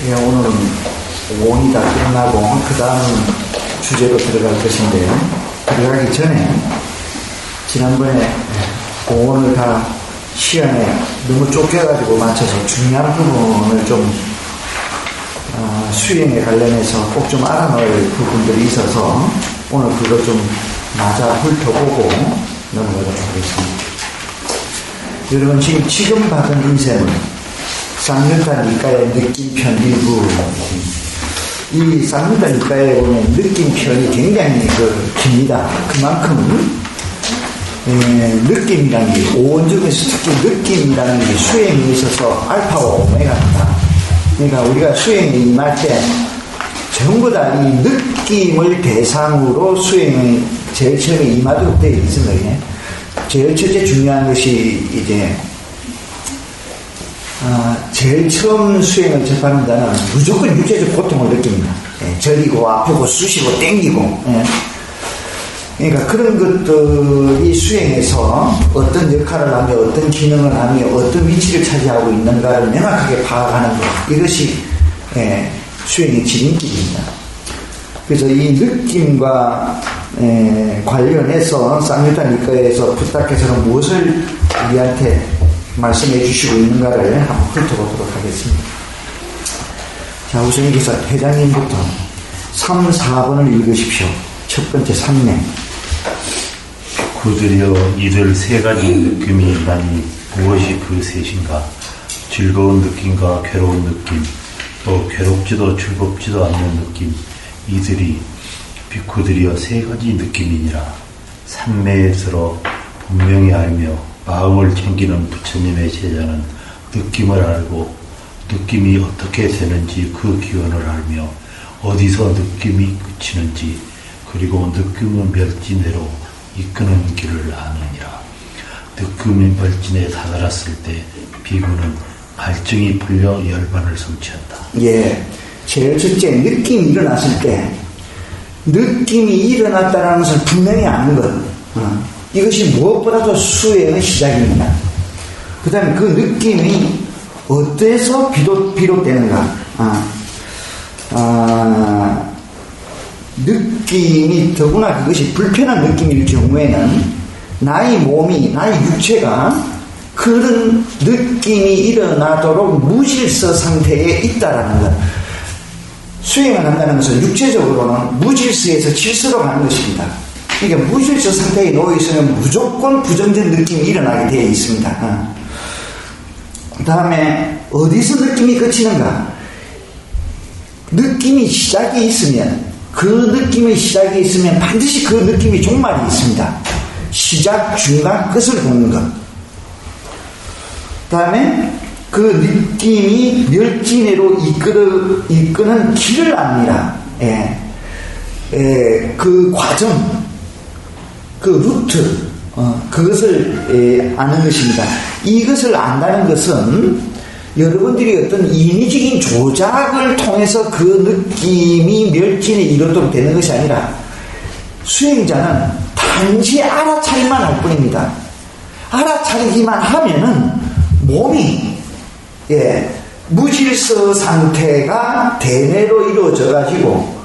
예, 오늘은 오온이 다 끝나고 그 다음 주제로 들어갈 것인데요. 들어가기 전에 지난번에 오온을 다 시간에 너무 쫓겨가지고 맞춰서 중요한 부분을 좀 수행에 관련해서 꼭 좀 알아놓을 부분들이 있어서 오늘 그걸 좀 맞아 훑어보고 넘어가도록 하겠습니다. 여러분 지금 받은 인생은 쌍윤타 니까의 느낌편 일부, 이 쌍윤타 니까에 보면 느낌편이 굉장히 깁니다. 그만큼 느낌이라는 게 오온 중에서 특히 느낌이라는 게 수행에 있어서 알파와 오메가입니다. 그러니까 우리가 수행에 임할 때 전부 다 이 느낌을 대상으로 수행에 제일 처음에 임하도록 되어 있습니다. 제일 첫째 중요한 것이 이제 제일 처음 수행을 접하는 자는 무조건 육체적 고통을 느낍니다. 저리고 아프고 쑤시고 땡기고. 그러니까 그런 것들이 수행에서 어떤 역할을 하며 어떤 기능을 하며 어떤 위치를 차지하고 있는가를 명확하게 파악하는 것, 이것이 수행의 지름길입니다. 그래서 이 느낌과 관련해서 쌍유타 니까에서 부탁해서는 무엇을 우리한테 말씀해 주시고 있는가를 한번 훑어보도록 하겠습니다. 자, 우선 여기서 회장님부터 3, 4번을 읽으십시오. 첫 번째 산내. 비쿠들이여 이들 세 가지 느낌이 있나니 무엇이 그 셋인가? 즐거운 느낌과 괴로운 느낌, 또 괴롭지도 즐겁지도 않는 느낌. 이들이 비쿠들이여 세 가지 느낌이니라. 산매에 들어 분명히 알며 마음을 챙기는 부처님의 제자는 느낌을 알고 느낌이 어떻게 되는지 그 기원을 알며 어디서 느낌이 그치는지 그리고 느낌의 멸진대로 이끄는 길을 아느니라. 느낌의 멸진에 다다랐을 때 비구는 갈증이 풀려 열반을 성취한다. 예, 제일 첫째 느낌이 일어났을 때 느낌이 일어났다는 것을 분명히 아는 것. 이것이 무엇보다도 수행의 시작입니다. 그 다음에 그 느낌이 어디서 비롯되는가. 느낌이 더구나 그것이 불편한 느낌일 경우에는 나의 몸이, 나의 육체가 그런 느낌이 일어나도록 무질서 상태에 있다라는 것. 수행을 한다는 것은 육체적으로는 무질서에서 질서로 가는 것입니다. 그러니까 무질서 상태에 놓여있으면 무조건 부정적 느낌이 일어나게 되어 있습니다. 그 다음에 어디서 느낌이 그치는가? 느낌이 시작이 있으면, 그 느낌의 시작이 있으면 반드시 그 느낌이 종말이 있습니다. 시작, 중간, 끝을 보는 것. 그 다음에 그 느낌이 멸진해로 이끄는 길을 압니다. 그 과정, 그 루트, 그것을 아는 것입니다. 이것을 안다는 것은 여러분들이 어떤 인위적인 조작을 통해서 그 느낌이 멸진에 이르도록 되는 것이 아니라 수행자는 단지 알아차리만 할 뿐입니다. 알아차리기만 하면은 몸이 무질서 상태가 대뇌로 이루어져 가지고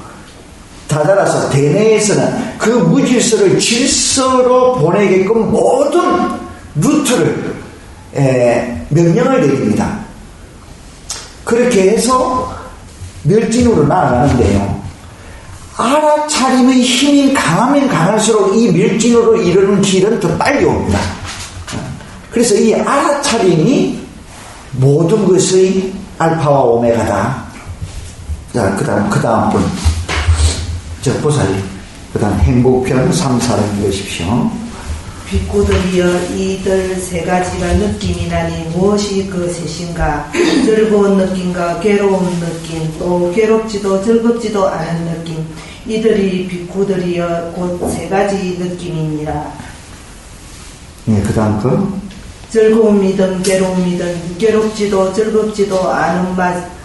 다다라서 대뇌에서는 그 무질서를 질서로 보내게끔 모든 루트를 명령을 내립니다. 그렇게 해서 멸진으로 나아가는데요. 알아차림의 힘이 강하면 강할수록 이 멸진으로 이르는 길은 더 빨리 옵니다. 그래서 이 알아차림이 모든 것의 알파와 오메가다. 자, 그 다음 분. 보살이. 그 다음 행복편 3, 4를 읽으십시오. 비쿠들이여 이들 세 가지가 느낌이나니 무엇이 그 셋인가? 즐거운 느낌과 괴로운 느낌, 또 괴롭지도 즐겁지도 않은 느낌. 이들이 비쿠들이여 곧 세 가지 느낌이니라. 네, 그 다음 즐거움이든 괴로움이든 괴롭지도 즐겁지도 않은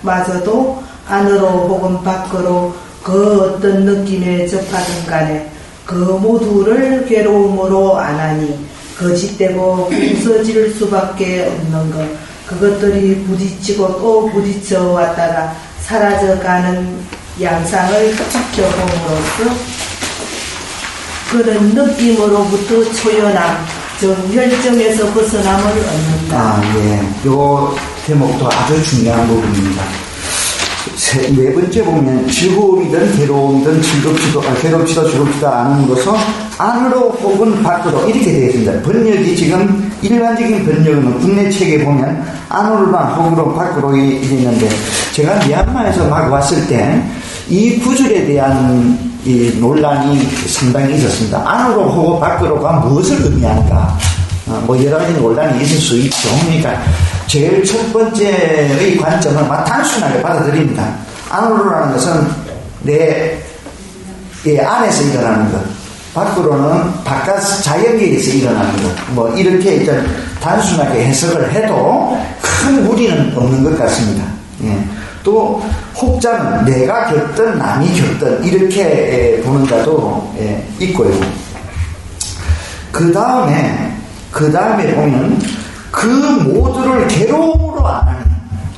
마저도 안으로 혹은 밖으로 그 어떤 느낌에 접하든 간에 그 모두를 괴로움으로 안하니 거짓되고 부서질 수밖에 없는 것. 그것들이 부딪히고 또 부딪혀 왔다가 사라져가는 양상을 지켜봄으로써 그런 느낌으로부터 초연함, 즉 멸정에서 벗어남을 얻는다. 아, 예. 요 대목도 아주 중요한 부분입니다. 네 번째 보면 즐거움이든 괴로움이든 괴롭지도 즐겁지도 않음으로써 안으로 혹은 밖으로 이렇게 되어 있습니다. 번역이 지금 일반적인 번역은 국내 책에 보면 안으로나 혹은 밖으로 이렇게 있는데 제가 미얀마에서 막 왔을 때 이 구절에 대한 이 논란이 상당히 있었습니다. 안으로 혹은 밖으로가 무엇을 의미하는가? 뭐 여러 가지 논란이 있을 수 있죠. 그러니까 제일 첫 번째의 관점은 막 단순하게 받아들입니다. 안으로라는 것은 내 안에서 일어나는 것, 밖으로는 바깥 자연계에서 일어나는 것, 뭐 이렇게 일단 단순하게 해석을 해도 큰 무리는 없는 것 같습니다. 예. 또 혹자는 내가 겪든 남이 겪든 이렇게 보는 자도 있고요. 그 다음에 보면 그 모두를 괴로움으로 안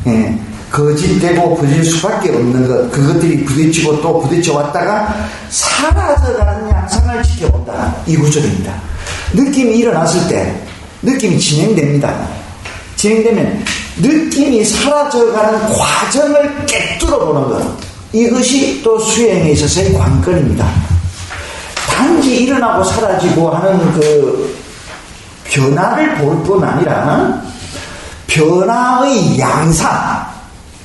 하는, 거짓되고 부질 수밖에 없는 것, 그것들이 부딪히고 또 부딪혀 왔다가 사라져가는 양상을 지켜본다. 이 구절입니다. 느낌이 일어났을 때, 느낌이 진행됩니다. 진행되면 느낌이 사라져가는 과정을 깨뜨려 보는 것. 이것이 또 수행에 있어서의 관건입니다. 단지 일어나고 사라지고 하는 그 변화를 볼 뿐 아니라 변화의 양상,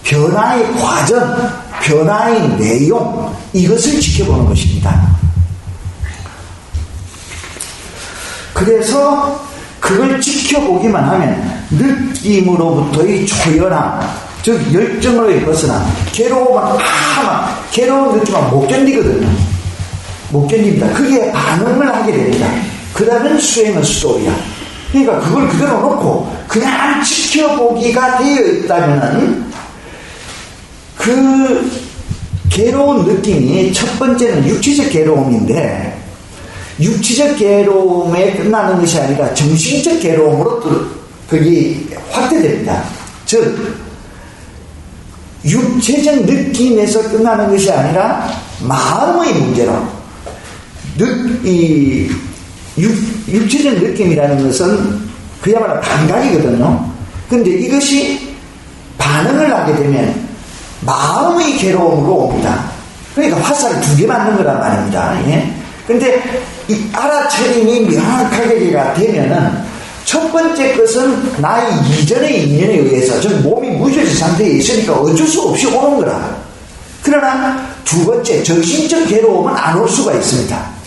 변화의 과정, 변화의 내용, 이것을 지켜보는 것입니다. 그래서 그걸 지켜보기만 하면 느낌으로부터의 초연함, 즉 열정으로의 벗어남, 괴로운 느낌은 못 견디거든요. 못 견딥니다. 그게 반응을 하게 됩니다. 그러면 수행은 수도이야. 그러니까 그걸 그대로 놓고 그냥 지켜보기가 되어 있다면 그 괴로운 느낌이 첫 번째는 육체적 괴로움인데 육체적 괴로움에 끝나는 것이 아니라 정신적 괴로움으로 그게 확대됩니다. 즉 육체적 느낌에서 끝나는 것이 아니라 마음의 문제로 육체적 느낌이라는 것은 그야말로 감각이거든요. 그런데 이것이 반응을 하게 되면 마음의 괴로움으로 옵니다. 그러니까 화살을 2개 맞는 거란 말입니다. 그런데 이 알아차림이 명확하게 되면은 첫 번째 것은 나의 이전의 인연에 의해서, 즉 몸이 무뎌진 상태에 있으니까 어쩔 수 없이 오는 거라. 그러나 두 번째 정신적 괴로움은 안 올 수가 있습니다.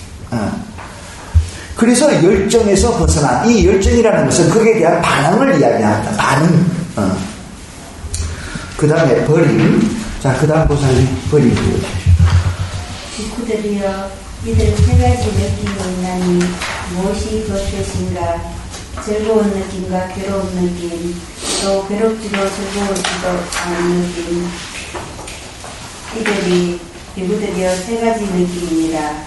그래서 열정에서 벗어나, 이 열정이라는 것은 거기에 대한 반응을 이야기합니다. 반응. 그 다음에 버림. 자, 그 다음 보살님 버림. 비쿠들이여, 이들 세 가지 느낌이 있나니 무엇이 그것인가? 즐거운 느낌과 괴로운 느낌, 또 괴롭지도 즐거울지도 않은 느낌. 이들이 비구들이여 세 가지 느낌입니다.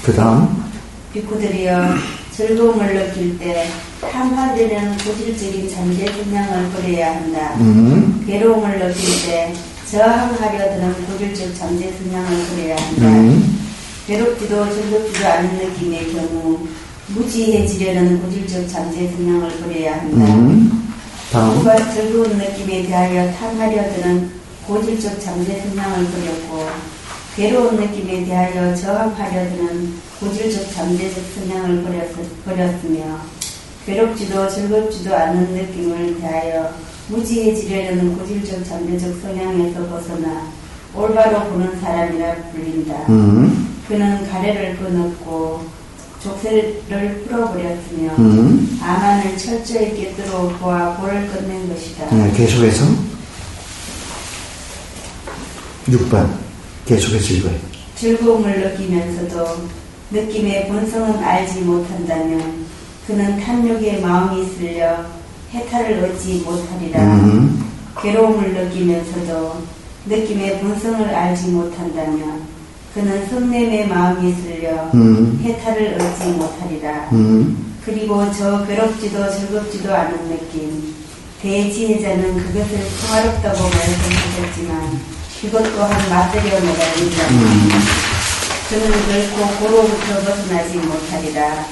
그 다음. 비구들이여, 즐거움을 느낄 때 탐하되는 고질적인 잠재 성향을 버려야 한다. 괴로움을 느낄 때 저항하려 드는 고질적 잠재 성향을 버려야 한다. 괴롭지도 즐겁지도 않은 느낌의 경우 무지해지려는 고질적 잠재 성향을 버려야 한다. 누가 즐거운 느낌에 대하여 탐하려 드는 고질적 잠재 성향을 버렸고 괴로운 느낌에 대하여 저항하려 드는 고질적 잠재적 성향을 버렸으며 괴롭지도 즐겁지도 않은 느낌을 대하여 무지해지려는 고질적 잠재적 성향에서 벗어나 올바로 보는 사람이라 불린다. 그는 가래를 끊었고 족쇄를 풀어버렸으며 암안을 철저히 꿰뚫어 보아 볼을 끝낸 것이다. 계속해서 6번 계속해서 읽어요. 즐거움을 느끼면서도 느낌의 본성은 알지 못한다면 그는 탐욕의 마음이 쓸려 해탈을 얻지 못하리라. 괴로움을 느끼면서도 느낌의 본성을 알지 못한다면 그는 성냄의 마음이 쓸려 해탈을 얻지 못하리라. 그리고 저 괴롭지도 즐겁지도 않은 느낌, 대지혜자는 그것을 평화롭다고 말씀하셨지만 이것 또한 맞들여 매달린다. 그는 결코 고로부터 벗어나지 못하리라.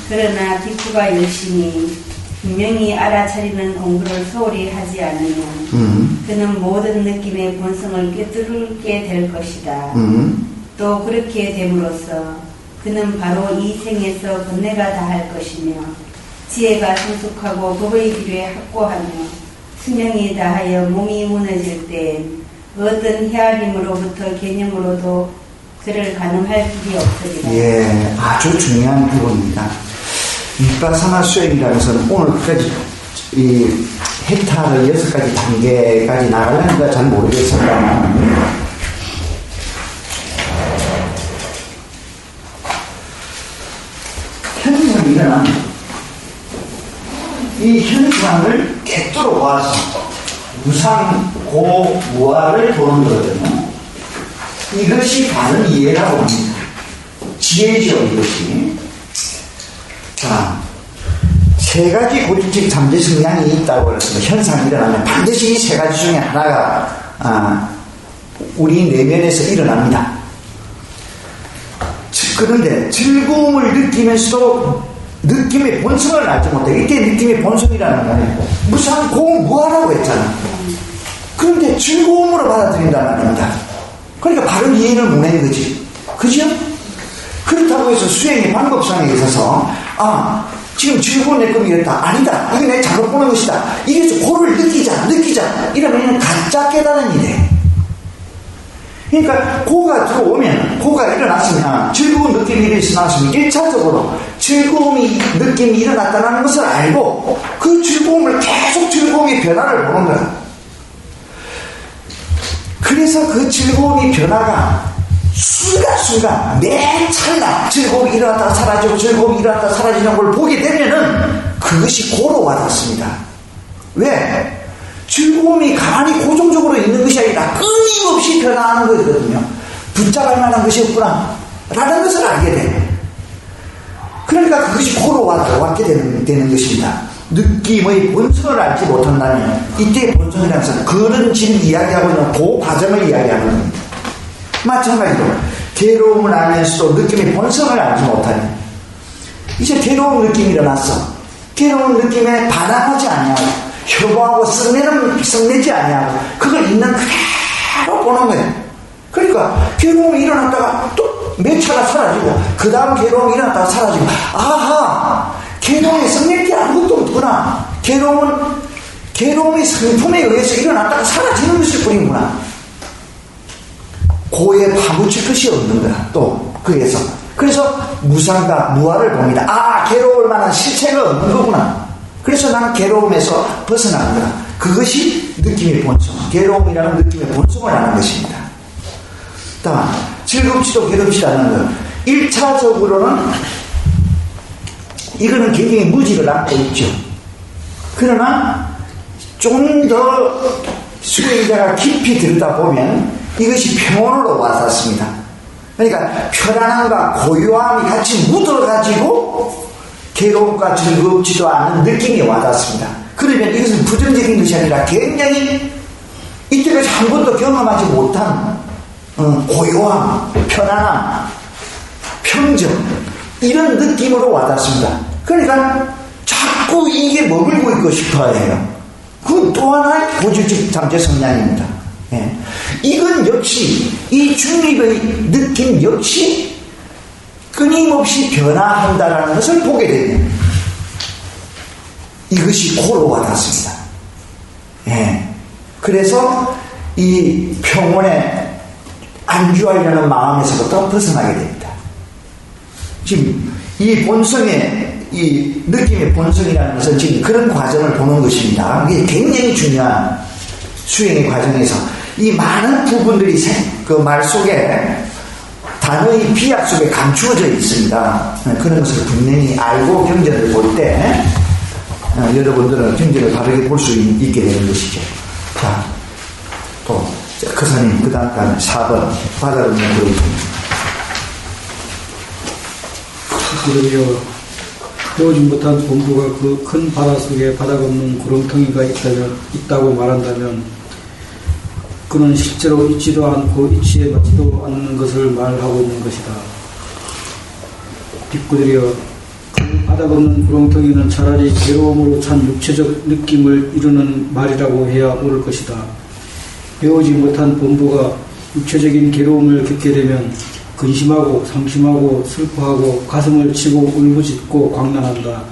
그러나 기쁘가 열심히 분명히 알아차리는 공부를 소홀히 하지 않으면 그는 모든 느낌의 본성을 꿰뚫게 될 것이다. 또 그렇게 됨으로써 그는 바로 이 생에서 번뇌가 다할 것이며 지혜가 성숙하고 법의 길에 확고하며 수명이 다하여 몸이 무너질 때 어떤 헤아림으로부터 개념으로도 그를 가늠할 길이 없으리라. 예, 아주 중요한 부분입니다. 윗바사나 수행이라는 것은 오늘까지 이 헥타르 6가지 단계까지 나가려니까 잘 모르겠습니다만 현상이 일어나면 이 현상을 깨뚫어 와서 무상고무아를 보는 거거든요. 이것이 바른 이해라고 합니다. 지혜죠, 이것이. 자, 세 가지 고집적 잠재 성향이 있다고 그랬습니다. 현상이 일어나면 반드시 이 세 가지 중에 하나가 우리 내면에서 일어납니다. 그런데 즐거움을 느끼면서도 느낌의 본성을 알지 못해. 이게 느낌의 본성이라는 거예요. 무상고무아라고 했잖아. 그런데 즐거움으로 받아들인다는 말입니다. 그러니까 바른 이해를 못한 거지. 그죠? 그렇다고 해서 수행의 방법상에 있어서 지금 즐거운 내 꿈이 이랬다. 아니다. 이거 내 잘못 보는 것이다. 이게 고를 느끼자. 이러면 가짜 깨달음이 돼. 그러니까 고가 들어오면, 고가 일어났으면 즐거운 느낌이 일어났으면 1차적으로 즐거움이 느낌이 일어났다는 것을 알고 그 즐거움을 계속 즐거움의 변화를 보는 거야. 그래서 그 즐거움의 변화가 순간순간 매 찰나 즐거움이 일어났다가 사라지고 즐거움이 일어났다가 사라지는 걸 보게 되면은 그것이 고로 와닿습니다. 왜? 즐거움이 가만히 고정적으로 있는 것이 아니라 끊임없이 변화하는 거거든요. 붙잡을 만한 것이 없구나 라는 것을 알게 돼. 그러니까 그것이 고로 왔게 되는 것입니다. 느낌의 본성을 알지 못한다면 이때의 본성이라는 것은 그런 지금 이야기하고 있는 그 과정을 이야기하는 겁니다. 마찬가지로 괴로움을 알면서도 느낌의 본성을 알지 못하면 이제 괴로운 느낌이 일어났어. 괴로운 느낌에 반항하지 아니하고 협오하고 썩내지 아니하고 그걸 있는 그대로 보는 거예요. 그러니까 괴로움이 일어났다가 또 몇 차가 사라지고 그 다음 괴로움이 일어났다가 사라지고 괴로움에 썩낼 게 아무것도 없구나. 괴로움의 성품에 의해서 일어났다가 사라지는 것일 뿐이구나. 고에 파묻힐 것이 없는 거야. 또 그래서 무상과 무아를 봅니다. 괴로울 만한 실체가 없는 거구나. 그래서 나는 괴로움에서 벗어나는 거다. 그것이 느낌의 본성, 괴로움이라는 느낌의 본성을 아는 것입니다. 다만 즐겁지도 괴롭지도 않는 것. 1차적으로는 이거는 굉장히 무지를 안고 있죠. 그러나 좀 더 수행자가 깊이 들여다보면 이것이 평온으로 와닿습니다. 그러니까 편안함과 고요함이 같이 묻어가지고 괴로움과 즐겁지도 않은 느낌이 와닿습니다. 그러면 이것은 부정적인 것이 아니라 굉장히 이때까지 한 번도 경험하지 못한 고요함, 편안함, 평정 이런 느낌으로 와닿습니다. 그러니까 자꾸 이게 머물고 있고 싶어해요. 그건 또 하나의 고질적 잠재 성향입니다. 예. 이건 역시 이 중립의 느낌 역시 끊임없이 변화한다는 것을 보게 되면 이것이 고로 와닿습니다. 예. 그래서 이 평온에 안주하려는 마음에서부터 벗어나게 됩니다. 지금 이 본성의 이 느낌의 본성이라는 것은 지금 그런 과정을 보는 것입니다. 이게 굉장히 중요한 수행의 과정에서 이 많은 부분들이 그 말 속에 단어의 비약 속에 감추어져 있습니다. 그런 것을 분명히 알고 경전을 볼 때 여러분들은 경전을 바르게 볼 수 있게 되는 것이죠. 자, 또 크사님 그 다음 4번 바다를 물어보십니다. 그러며 배우지 못한 본부가 그 큰 바다 속에 바다가 없는 구렁텅이가 있다고 말한다면 그 그는 실제로 있지도 않고 이치에 맞지도 않는 것을 말하고 있는 것이다. 뒷구들이여, 그 바닥없는 구렁텅이는 차라리 괴로움으로 찬 육체적 느낌을 이루는 말이라고 해야 옳을 것이다. 배우지 못한 본부가 육체적인 괴로움을 겪게 되면 근심하고 상심하고 슬퍼하고 가슴을 치고 울부짖고 광란한다.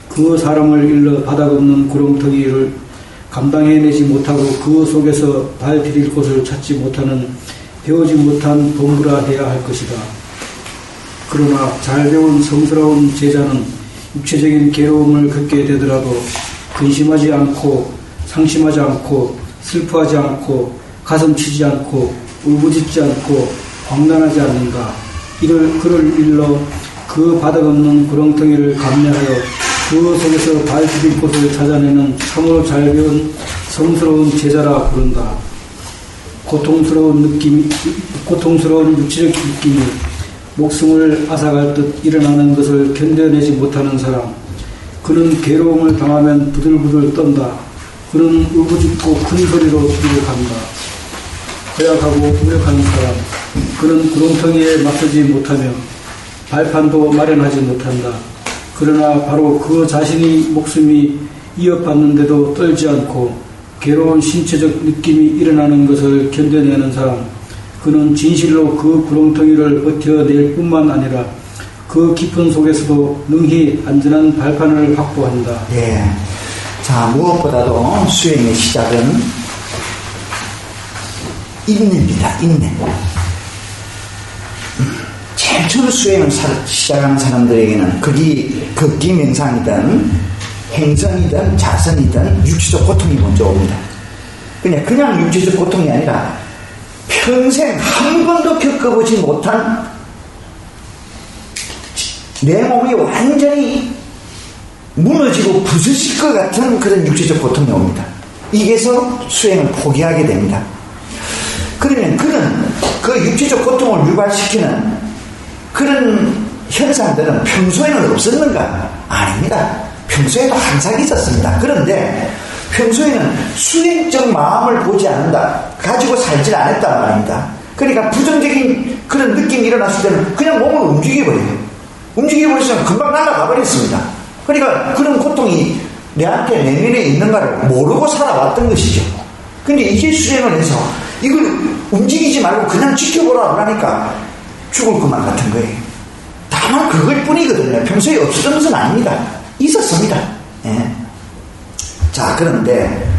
그 사람을 일러 바닥없는 구렁텅이를 감당해내지 못하고 그 속에서 발 디딜 곳을 찾지 못하는 배우지 못한 본부라 해야 할 것이다. 그러나 잘 배운 성스러운 제자는 육체적인 괴로움을 겪게 되더라도 근심하지 않고 상심하지 않고 슬퍼하지 않고 가슴 치지 않고 울부짖지 않고 광란하지 않는다. 그를 일러 그 바닥없는 구렁텅이를 감내하여 그 속에서 발 디딜 곳을 찾아내는 참으로 잘 배운 성스러운 제자라 부른다. 고통스러운 육체적 느낌이 목숨을 앗아갈 듯 일어나는 것을 견뎌내지 못하는 사람, 그는 괴로움을 당하면 부들부들 떤다. 그는 울부짖고 큰 소리로 부르간다. 고약하고 무력한 사람, 그는 구렁텅이에 맞서지 못하며 발판도 마련하지 못한다. 그러나 바로 그 자신이 목숨이 위협받는데도 떨지 않고 괴로운 신체적 느낌이 일어나는 것을 견뎌내는 사람, 그는 진실로 그 구렁텅이를 버텨낼 뿐만 아니라 그 깊은 속에서도 능히 안전한 발판을 확보한다. 예. 자, 무엇보다도 수행의 시작은 인내입니다. 인내. 제일 처음 수행을 시작하는 사람들에게는 그게 극기 명상이든 행선이든 자선이든 육체적 고통이 먼저 옵니다. 그냥 육체적 고통이 아니라 평생 한 번도 겪어보지 못한 내 몸이 완전히 무너지고 부서질 것 같은 그런 육체적 고통이 옵니다. 이게서 수행을 포기하게 됩니다. 그러면 그는 그 육체적 고통을 유발시키는 그런 현상들은 평소에는 없었는가? 아닙니다. 평소에도 항상 있었습니다. 그런데 평소에는 수행적 마음을 보지 않는다, 가지고 살질 않았단 말입니다. 그러니까 부정적인 그런 느낌이 일어났을 때는 그냥 몸을 움직여버려요. 움직여버리면 금방 날아가 버렸습니다. 그러니까 그런 고통이 내한테 내면에 있는가를 모르고 살아왔던 것이죠. 근데 이제 수행을 해서 이걸 움직이지 말고 그냥 지켜보라 그러니까 죽을 것만 같은 거예요. 다만 그걸 뿐이거든요. 평소에 없었던 것은 아닙니다. 있었습니다. 예. 자, 그런데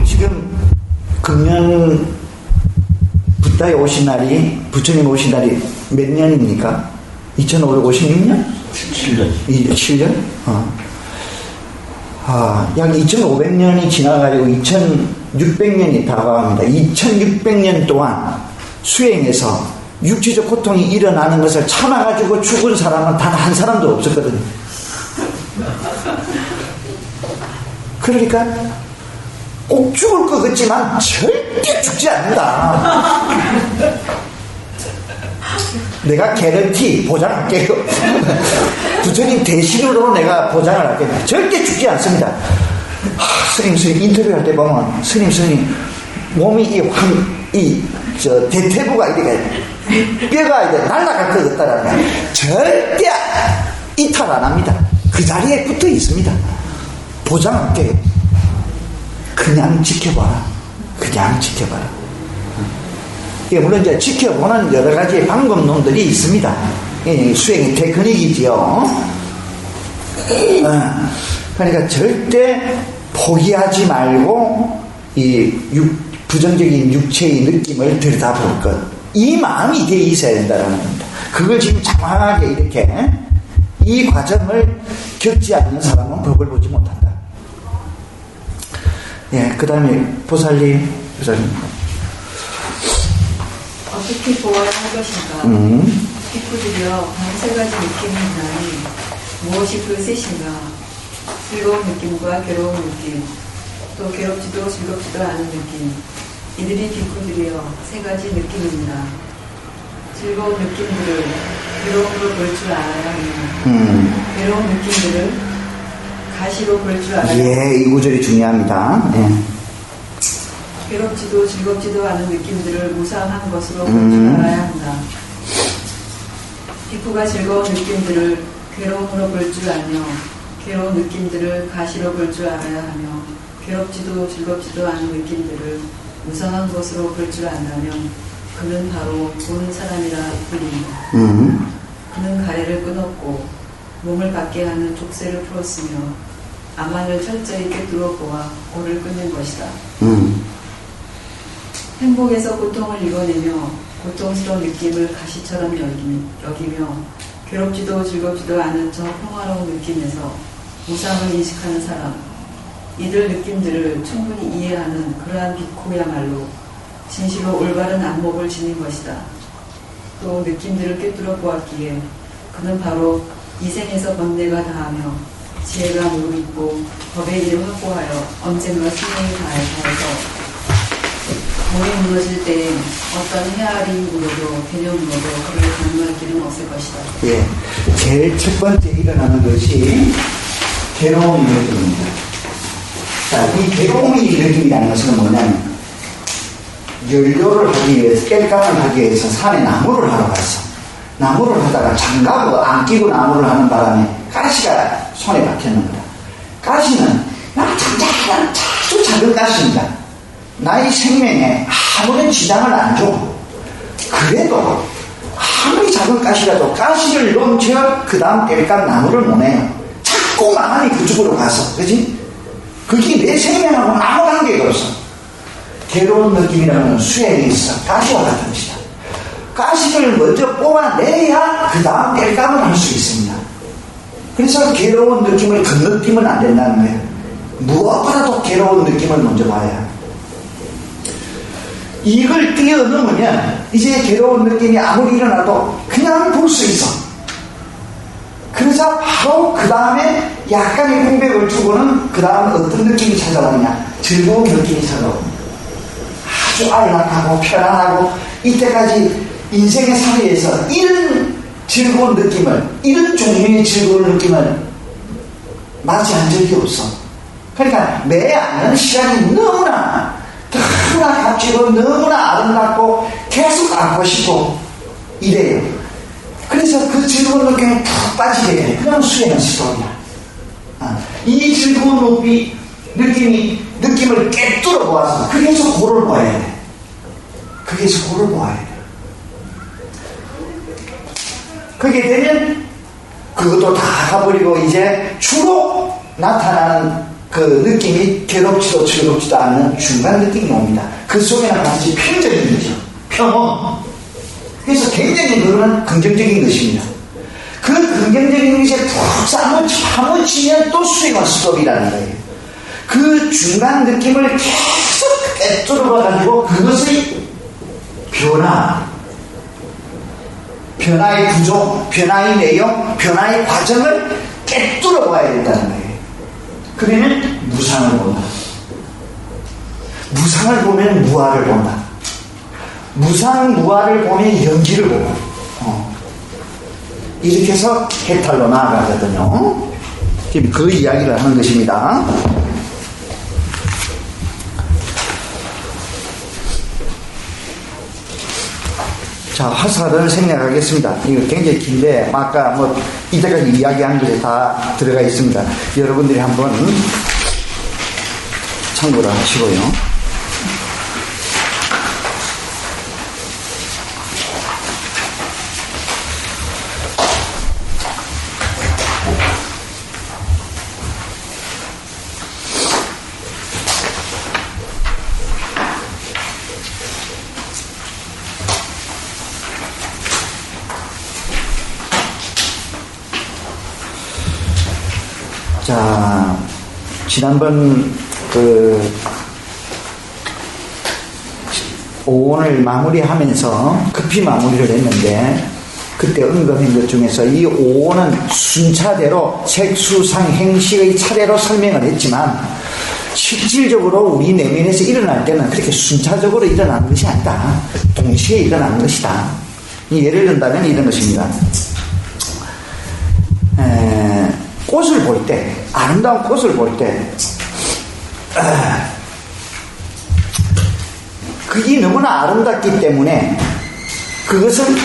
지금 금년 붓다에 오신 날이, 부처님 오신 날이 몇 년입니까? 2556년? 7년. 7년? 약 2500년이 지나가지고 2600년이 다가갑니다. 2600년 동안 수행해서 육체적 고통이 일어나는 것을 참아가지고 죽은 사람은 단 한 사람도 없었거든요. 그러니까 꼭 죽을 것 같지만 절대 죽지 않는다. 내가 개런티 보장할게요. 부처님 대신으로 내가 보장을 할게요. 절대 죽지 않습니다. 스님 인터뷰할 때 보면 스님 몸이 대퇴부가 이렇게 뼈가 이제 날아갈 것 같다라면 절대 이탈 안 합니다. 그 자리에 붙어 있습니다. 보장할게요. 그냥 지켜봐라. 그냥 지켜봐라. 물론 이제 지켜보는 여러 가지 방법론들이 있습니다. 수행의 테크닉이지요. 그러니까 절대 포기하지 말고 이 부정적인 육체의 느낌을 들여다볼 것. 이 마음이 돼 있어야 된다는 겁니다. 그걸 지금 장황하게 이렇게 이 과정을 겪지 않는 사람은 법을 보지 못한다. 예, 그 다음에 보살님. 어떻게 보아야 할 것인가? 기쁘들여 세 가지 느낌이 있나니 무엇이 그 셋인가? 즐거운 느낌과 괴로운 느낌, 또 괴롭지도 즐겁지도 않은 느낌. 이들이 기쁘들여 세 가지 느낌입니다. 즐거운 느낌들을 괴로움으로 볼 줄 알아야 합니다. 괴로운 느낌들을 가시로 볼 줄 알아야 합니다. 예, 이 구절이 중요합니다. 예. 괴롭지도 즐겁지도 않은 느낌들을 무상한 것으로 볼 줄 알아야 한다. 기쁘가 즐거운 느낌들을 괴로움으로 볼 줄 알며 괴로운 느낌들을 가시로 볼 줄 알아야 하며 괴롭지도 즐겁지도 않은 느낌들을 무상한 것으로 볼 줄 안다면 그는 바로 보는 사람이라 불린다. 그는 가래를 끊었고 몸을 받게 하는 족쇄를 풀었으며 암만을 철저히 꿰뚫어 보아 골을 끊는 것이다. 행복에서 고통을 이겨내며 고통스러운 느낌을 가시처럼 여기며 괴롭지도 즐겁지도 않은 저 평화로운 느낌에서 무상을 인식하는 사람, 이들 느낌들을 충분히 이해하는 그러한 비코야말로 진실로 올바른 안목을 지닌 것이다. 또 느낌들을 꿰뚫어 보았기에 그는 바로 이 생에서 번뇌가 다하며 지혜가 무르익고 법의 일을 확보하여 언젠가 수명이 다해서 몸이 무너질 때 어떤 헤아리 물어도 개념 물어도 그를 가능할 길은 없을 것이다. 예, 제일 첫 번째 일어나는 것이 괴로움이 느낌입니다. 자, 이 괴로움이 느낌이라는 것은 뭐냐면 연료를 하기 위해서, 깰감을 하기 위해서 산에 나무를 하러 갔어. 나무를 하다가 장갑을 안 끼고 나무를 하는 바람에 가시가 손에 박혔는 거다. 가시는 잠잠한 아주 작은 가시입니다. 나의 생명에 아무런 지장을 안 줘. 그래도 아무리 작은 가시라도 가시를 넘쳐 그 다음 뗄감 나무를 못 해요. 자꾸 가만히 그쪽으로 가서, 그지? 그게 내 생명하고는 아무 관계가 없어. 괴로운 느낌이라는 수행이 있어. 가시와 같은 것이다. 가시를 먼저 뽑아내야 그 다음 뗄감을 할 수 있습니다. 그래서 괴로운 느낌을 건너뛰면 안 된다는 거예요. 무엇보다도 괴로운 느낌을 먼저 봐야 해요. 이걸 뛰어넘으면 이제 괴로운 느낌이 아무리 일어나도 그냥 볼 수 있어. 그래서 바로 그 다음에 약간의 공백을 주고는 그 다음 어떤 느낌이 찾아오느냐, 즐거운 느낌이 찾아옵니다. 아주 안락하고 편안하고, 이때까지 인생의 사회에서 이런 즐거운 느낌을, 이런 종류의 즐거운 느낌을 맞이한 적이 없어. 그러니까 내 안은 시간이 너무나 값지고 너무나 아름답고 계속 안고 싶고 이래요. 그래서 그 즐거운 느낌에 푹 빠지게 돼. 그냥 수행은 스토리야. 이 즐거운 느낌을 깨뚫어 보아서 거기에서 고를 보아야 돼. 거기에서 고를 보아야 돼. 그게 되면 그것도 다 가버리고 이제 주로 나타나는 그 느낌이 괴롭지도 즐겁지도 않는 중간 느낌이 옵니다. 그 속에는 반드시 평정인 거죠. 평온. 그래서 굉장히 그거는 긍정적인 것입니다. 그 긍정적인 것에 푹 사무치면 또 수행은 스톱이라는 거예요. 그 중간 느낌을 계속 깨뚫어가지고 그것의 변화의 구조, 변화의 내용, 변화의 과정을 깨뚫어 봐야 된다는 거예요. 그러면 무상을 본다. 무상을 보면 무아를 본다. 무상무아를 보면 연기를 보고, 이렇게 해서 해탈로 나아가거든요. 지금 그 이야기를 하는 것입니다. 자, 화살을 생략하겠습니다. 이거 굉장히 긴데, 아까 이때까지 이야기한 것에 다 들어가 있습니다. 여러분들이 한번 참고를 하시고요. 자, 지난번 오온을 마무리하면서 급히 마무리를 했는데, 그때 언급한 것 중에서 이 오온은 순차대로 색수상 행식의 차례로 설명을 했지만, 실질적으로 우리 내면에서 일어날 때는 그렇게 순차적으로 일어나는 것이 아니다. 동시에 일어나는 것이다. 예를 든다면 이런 것입니다. 꽃을 볼 때, 아름다운 꽃을 볼 때, 그게 너무나 아름답기 때문에 그것은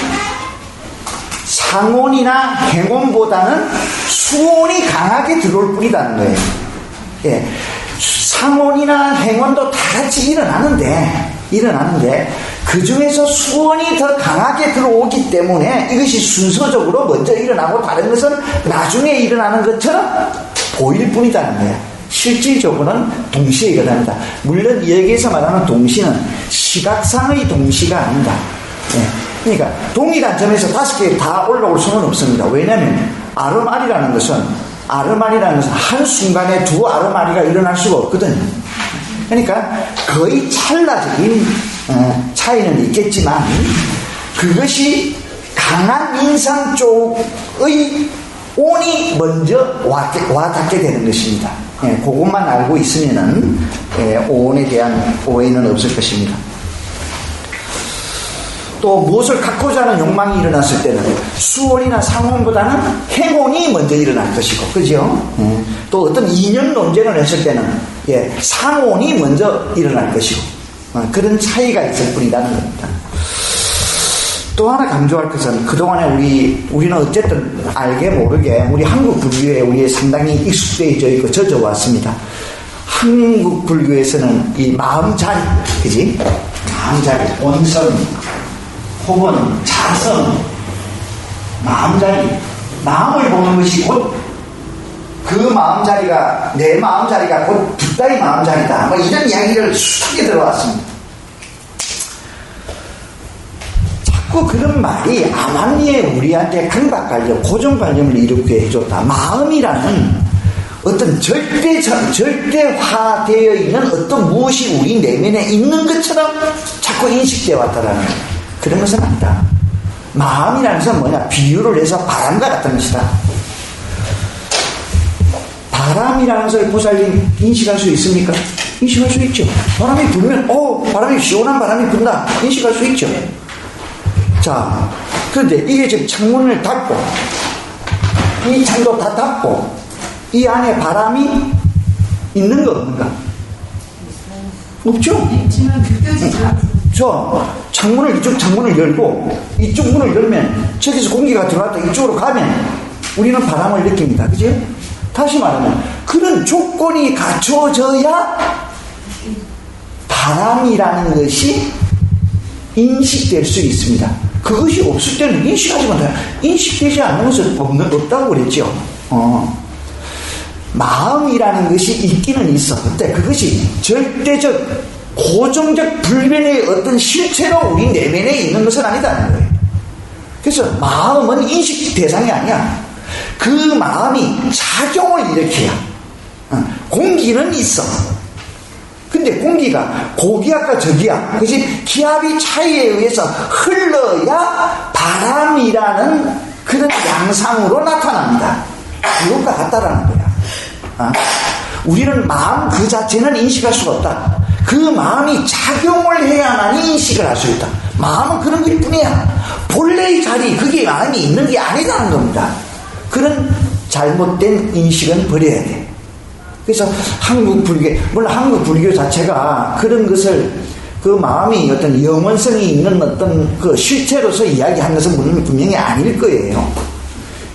상온이나 행온보다는 수온이 강하게 들어올 뿐이라는 거예요. 예. 상온이나 행온도 다 같이 일어나는데 그 중에서 수온이 더 강하게 들어오기 때문에 이것이 순서적으로 먼저 일어나고 다른 것은 나중에 일어나는 것처럼 보일 뿐이라는 거예요. 실질적으로는 동시에 일어납니다. 물론 여기에서 말하는 동시는 시각상의 동시가 아닙니다. 예. 그러니까 동일한 점에서 5개 다 올라올 수는 없습니다. 왜냐하면 아르마리라는 것은 한순간에 두 아르마리가 일어날 수가 없거든요. 그러니까 거의 찰나적인 차이는 있겠지만 그것이 강한 인상 쪽의 온이 먼저 와 닿게 되는 것입니다. 예, 그것만 알고 있으면은 온에 대한 오해는 없을 것입니다. 또 무엇을 갖고자 하는 욕망이 일어났을 때는 수온이나 상온보다는 행온이 먼저 일어날 것이고, 그죠? 또 어떤 이념 논쟁을 했을 때는 상온이 먼저 일어날 것이고, 그런 차이가 있을 뿐이라는 겁니다. 또 하나 강조할 것은 그동안에 우리는 어쨌든 알게 모르게 우리 한국 불교에 우리 상당히 익숙되어져 있고 젖어 왔습니다. 한국 불교에서는 이 마음자리, 그지? 마음자리, 원성, 혹은 자성, 마음자리, 마음을 보는 것이 곧 그 마음자리가, 내 마음자리가 곧 붓다의 마음자리다. 뭐 이런 이야기를 수하게 들어왔습니다. 자꾸 그런 말이 암암리에 우리한테 강박관념, 고정관념을 일으키게 해줬다. 마음이라는 어떤 절대화되어 있는 어떤 무엇이 우리 내면에 있는 것처럼 자꾸 인식되어 왔다라는 거예요. 그런 것은 아니다. 마음이라는 것은 뭐냐? 비유를 해서 바람과 같은 것이다. 바람이라는 것을 보살님 인식할 수 있습니까? 인식할 수 있죠. 바람이 불면 바람이 시원한 바람이 분다. 인식할 수 있죠. 자, 그런데 이게 지금 창문을 닫고 이 창도 다 닫고 이 안에 바람이 있는가 없는가? 없죠? 있지만 느껴지지 않습니다. 이쪽 창문을 열고 이쪽 문을 열면 저기서 공기가 들어왔다 이쪽으로 가면 우리는 바람을 느낍니다. 그죠? 다시 말하면 그런 조건이 갖춰져야 바람이라는 것이 인식될 수 있습니다. 그것이 없을 때는 인식하지 못해요. 인식되지 않는 것은 없다고 그랬죠. 마음이라는 것이 있기는 있어. 근데 그것이 절대적 고정적 불변의 어떤 실체로 우리 내면에 있는 것은 아니다는 거예요. 그래서 마음은 인식 대상이 아니야. 그 마음이 작용을 일으켜야. 공기는 있어. 근데 공기가 고기압과 저기압, 그것이 기압의 차이에 의해서 흘러야 바람이라는 그런 양상으로 나타납니다. 그것과 같다라는 거야. 우리는 마음 그 자체는 인식할 수가 없다. 그 마음이 작용을 해야만이 인식을 할 수 있다. 마음은 그런 것 뿐이야. 본래의 자리, 그게 마음이 있는 게 아니라는 겁니다. 그런 잘못된 인식은 버려야 돼. 그래서 한국 불교, 물론 한국 불교 자체가 그런 것을 그 마음이 어떤 영원성이 있는 어떤 그 실체로서 이야기한 것은 분명히 아닐 거예요.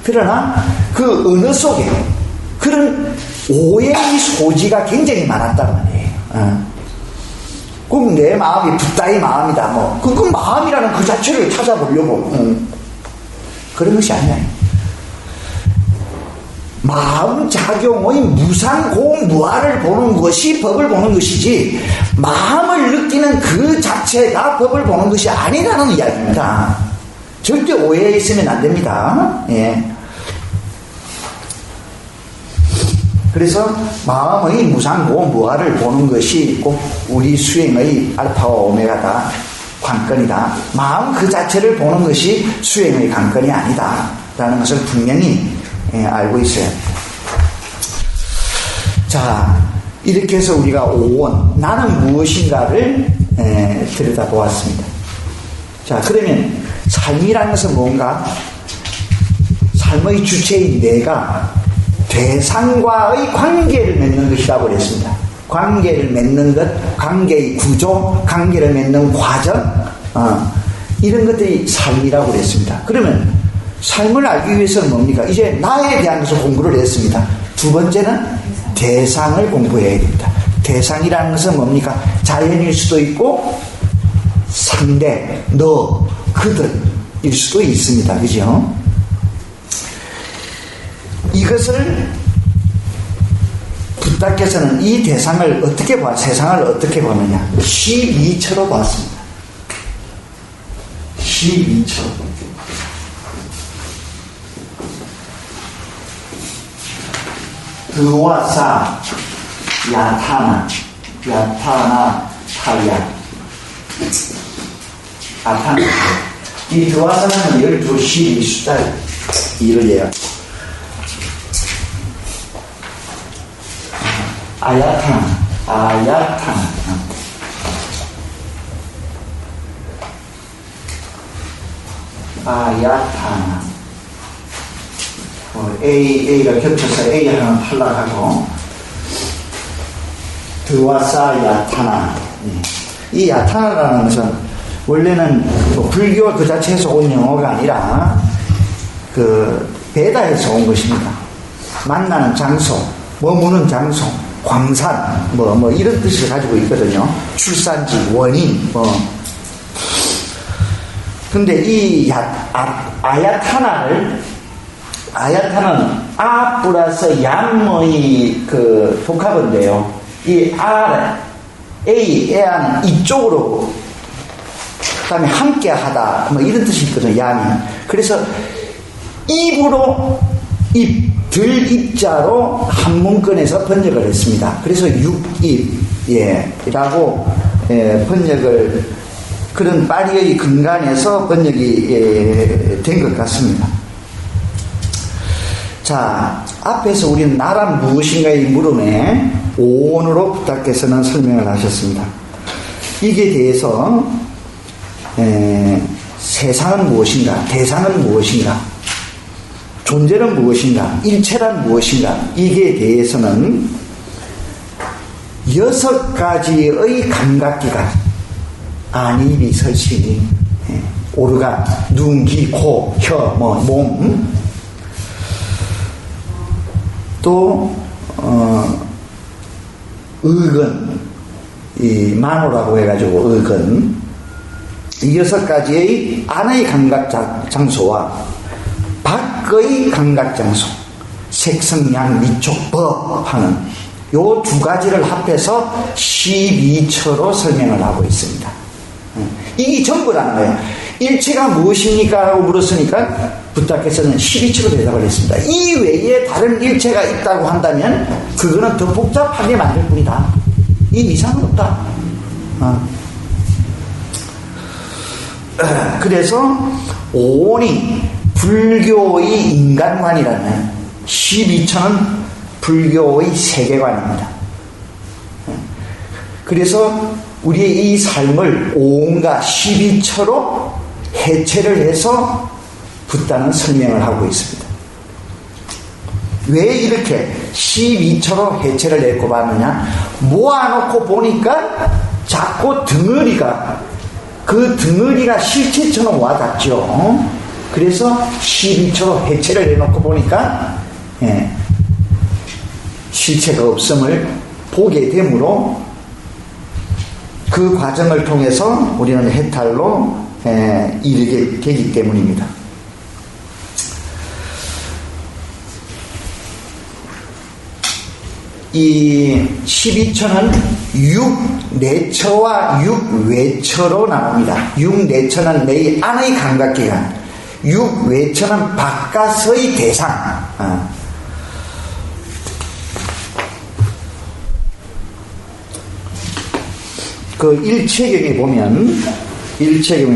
그러나 그 언어 속에 그런 오해의 소지가 굉장히 많았단 말이에요. 그럼 내 마음이 붓다의 마음이다. 그건 마음이라는 그 자체를 찾아보려고. 그런 것이 아니야. 마음 작용의 무상공무아를 보는 것이 법을 보는 것이지 마음을 느끼는 그 자체가 법을 보는 것이 아니라는 이야기입니다. 절대 오해에 있으면 안 됩니다. 예. 그래서 마음의 무상공무아를 보는 것이 꼭 우리 수행의 알파와 오메가다, 관건이다. 마음 그 자체를 보는 것이 수행의 관건이 아니다 라는 것을 분명히 알고 있어요. 자, 이렇게 해서 우리가 5원, 나는 무엇인가를 들여다보았습니다. 자, 그러면 삶이라는 것은 뭔가? 삶의 주체인 내가 대상과의 관계를 맺는 것이라고 그랬습니다. 관계를 맺는 것, 관계의 구조, 관계를 맺는 과정, 이런 것들이 삶이라고 그랬습니다. 그러면 삶을 알기 위해서는 뭡니까? 이제 나에 대한 것을 공부를 했습니다. 두 번째는 대상을 공부해야 됩니다. 대상이라는 것은 뭡니까? 자연일 수도 있고 상대, 너, 그들일 수도 있습니다. 그죠? 이것을 부다께서는 이 대상을 어떻게 봐, 세상을 어떻게 보느냐? 12처로 봤습니다. 12처. 드와사, 야타나, 타야, 아타나. 이 드와사는 12, 12 숫자 2를 얘기해요. 아야타나. A가 겹쳐서 A 하나 탈락하고, 드와사 야타나. 이 야타나라는 것은 원래는 불교 그 자체에서 온 영어가 아니라 베다에서 온 것입니다. 만나는 장소, 머무는 장소, 광산, 이런 뜻을 가지고 있거든요. 출산지, 원인, 근데 이 아야타나는 아 플러스 얌의 복합인데요. 이 에아는 이쪽으로, 그 다음에 함께 하다, 이런 뜻이 있거든요. 얌이. 그래서 입으로, 들입자로 한 문건에서 번역을 했습니다. 그래서 라고 번역을, 그런 파리의 근간에서 번역이 된 것 같습니다. 자, 앞에서 우리는 나란 무엇인가의 물음에 오온으로 부탁께서는 설명을 하셨습니다. 이게 대해서 세상은 무엇인가, 대상은 무엇인가, 존재는 무엇인가, 일체란 무엇인가, 이게 대해서는 6가지의 감각기관, 안입이, 설신이, 오르간, 눈, 귀, 코, 혀, 몸, 또 의근, 이 만호라고 해가지고 의근, 이 6가지의 안의 감각 장소와 밖의 감각 장소, 색성양, 미촉, 법 하는 요 2가지를 합해서 12처로 설명을 하고 있습니다. 이게 전부라는 거예요. 일체가 무엇입니까? 라고 물었으니까 부탁께서는 12처로 대답을 했습니다. 이 외에 다른 일체가 있다고 한다면 그거는 더 복잡하게 만들 뿐이다. 이 이상은 없다. 그래서 오온이 불교의 인간관이라는 12처는 불교의 세계관입니다. 그래서 우리의 이 삶을 오온과 12처로 해체를 해서 붓다는 설명을 하고 있습니다. 왜 이렇게 12처로 해체를 내고 봤느냐? 모아놓고 보니까 자꾸 그 덩어리가 실체처럼 와닿죠. 그래서 12처로 해체를 해놓고 보니까 실체가 없음을 보게 되므로 그 과정을 통해서 우리는 해탈로 이르게 되기 때문입니다. 이 12처는 6내처와 6외처로 나옵니다. 6내처는 내 안의 감각기관, 6외처는 바깥의 대상. 그 일체경에 보면,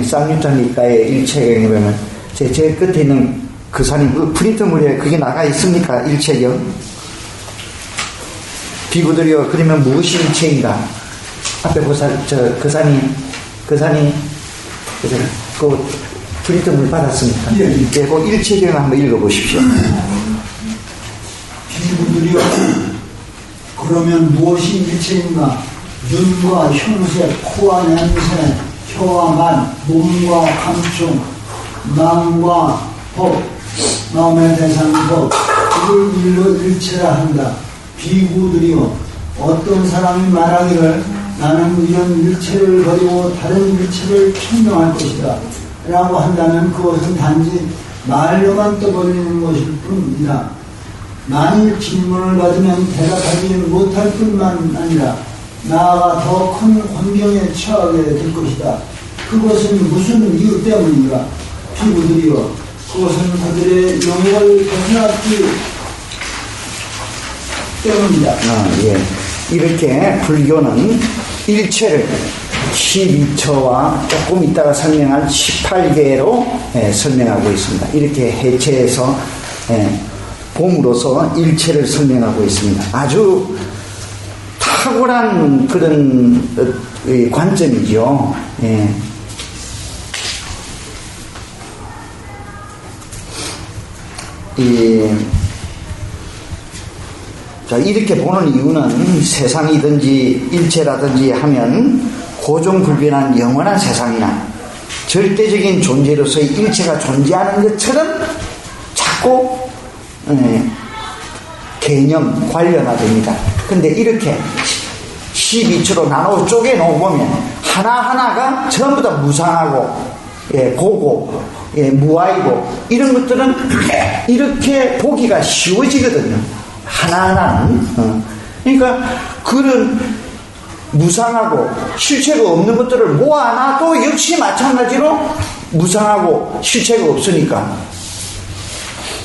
쌍유탄일가의 일체경에 보면, 제 끝에 있는 그 산이, 그 프린트물에 그게 나가 있습니까? 일체경. 비구들이여, 그러면 무엇이 일체인가? 앞에 그 산이, 그 프린트물 받았습니까? 예, 그 일체경을 한번 읽어보십시오. 비구들이여, 그 그러면 무엇이 일체인가? 눈과 흉색, 코와 냄새, 혀와 맛, 몸과 감촉, 마음과 법, 마음의 대상 법, 이를 일로 일체라 한다. 비구들이요, 어떤 사람이 말하기를 나는 이런 일체를 버리고 다른 일체를 천명할 것이다 라고 한다면 그것은 단지 말로만 떠벌리는 것일 뿐이다. 만일 질문을 받으면 대답하지 못할 뿐만 아니라 나아가 더 큰 환경에 처하게 될 것이다. 그것은 무슨 이유 때문인가? 피부들이여, 그것은 그들의 영역을 벗어났기 때문이다. 예. 이렇게 불교는 일체를 12처와 조금 이따가 설명할 18개로 설명하고 있습니다. 이렇게 해체해서 봄으로서 일체를 설명하고 있습니다. 아주 탁월한 그런 관점이죠. 예. 자, 이렇게 보는 이유는 세상이든지 일체라든지 하면 고정불변한 영원한 세상이나 절대적인 존재로서의 일체가 존재하는 것처럼 자꾸 개념 관련화됩니다. 근데 이렇게 12초로 나눠 쪼개놓으면 하나하나가 전부 다 무상하고 고고 무아이고 이런 것들은 이렇게 보기가 쉬워지거든요. 하나하나는. 그러니까 그런 무상하고 실체가 없는 것들을 모아놔도 역시 마찬가지로 무상하고 실체가 없으니까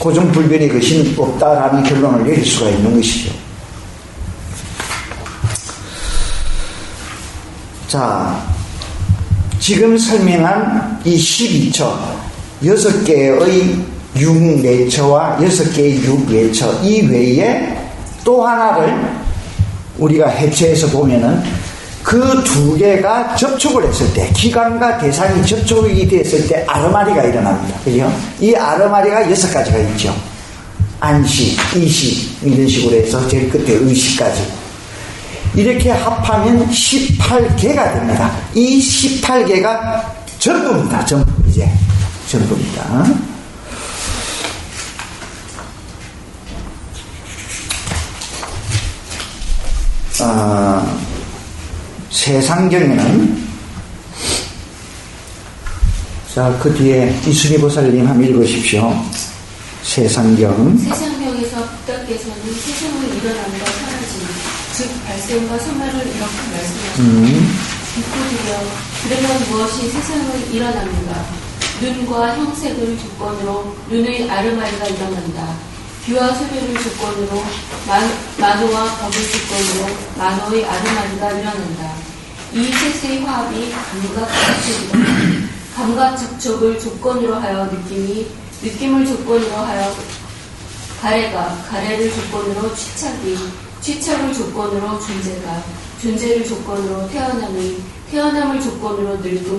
고정불변의 것이 없다라는 결론을 내릴 수가 있는 것이죠. 자, 지금 설명한 이 12처 6개의 육내처와 6개의 육예처 이 외에 또 하나를 우리가 해체해서 보면은 그 두 개가 접촉을 했을 때, 기관과 대상이 접촉이 됐을 때 아르마리가 일어납니다. 그죠? 이 아르마리가 6가지가 있죠. 안식, 이식, 이런 식으로 해서 제일 끝에 의식까지. 이렇게 합하면 18개가 됩니다. 이 18개가 전부입니다. 전부, 이제. 전부입니다. 세상경에는 자, 그 뒤에 이순희 보살님 한번 읽으십시오. 세상경. 세상경에서 부처께서는 세상을 일어남과 사라짐, 즉 발생과 소멸을 이렇게 말씀하십니다. 비꼬드려 그러면 무엇이 세상을 일어납니까? 눈과 형색을 조건으로 눈의 아르마리가 일어난다. 귀와 소리를 조건으로 만호와 법을 조건으로 만호의 아르마리가 일어난다. 이 셋의 화합이 감각접촉이다. 감각접촉을 조건으로 하여 느낌이, 느낌을 조건으로 하여 가래가, 가래를 조건으로 취착이, 취착을 조건으로 존재가, 존재를 조건으로 태어남이, 태어남을 조건으로 늙음,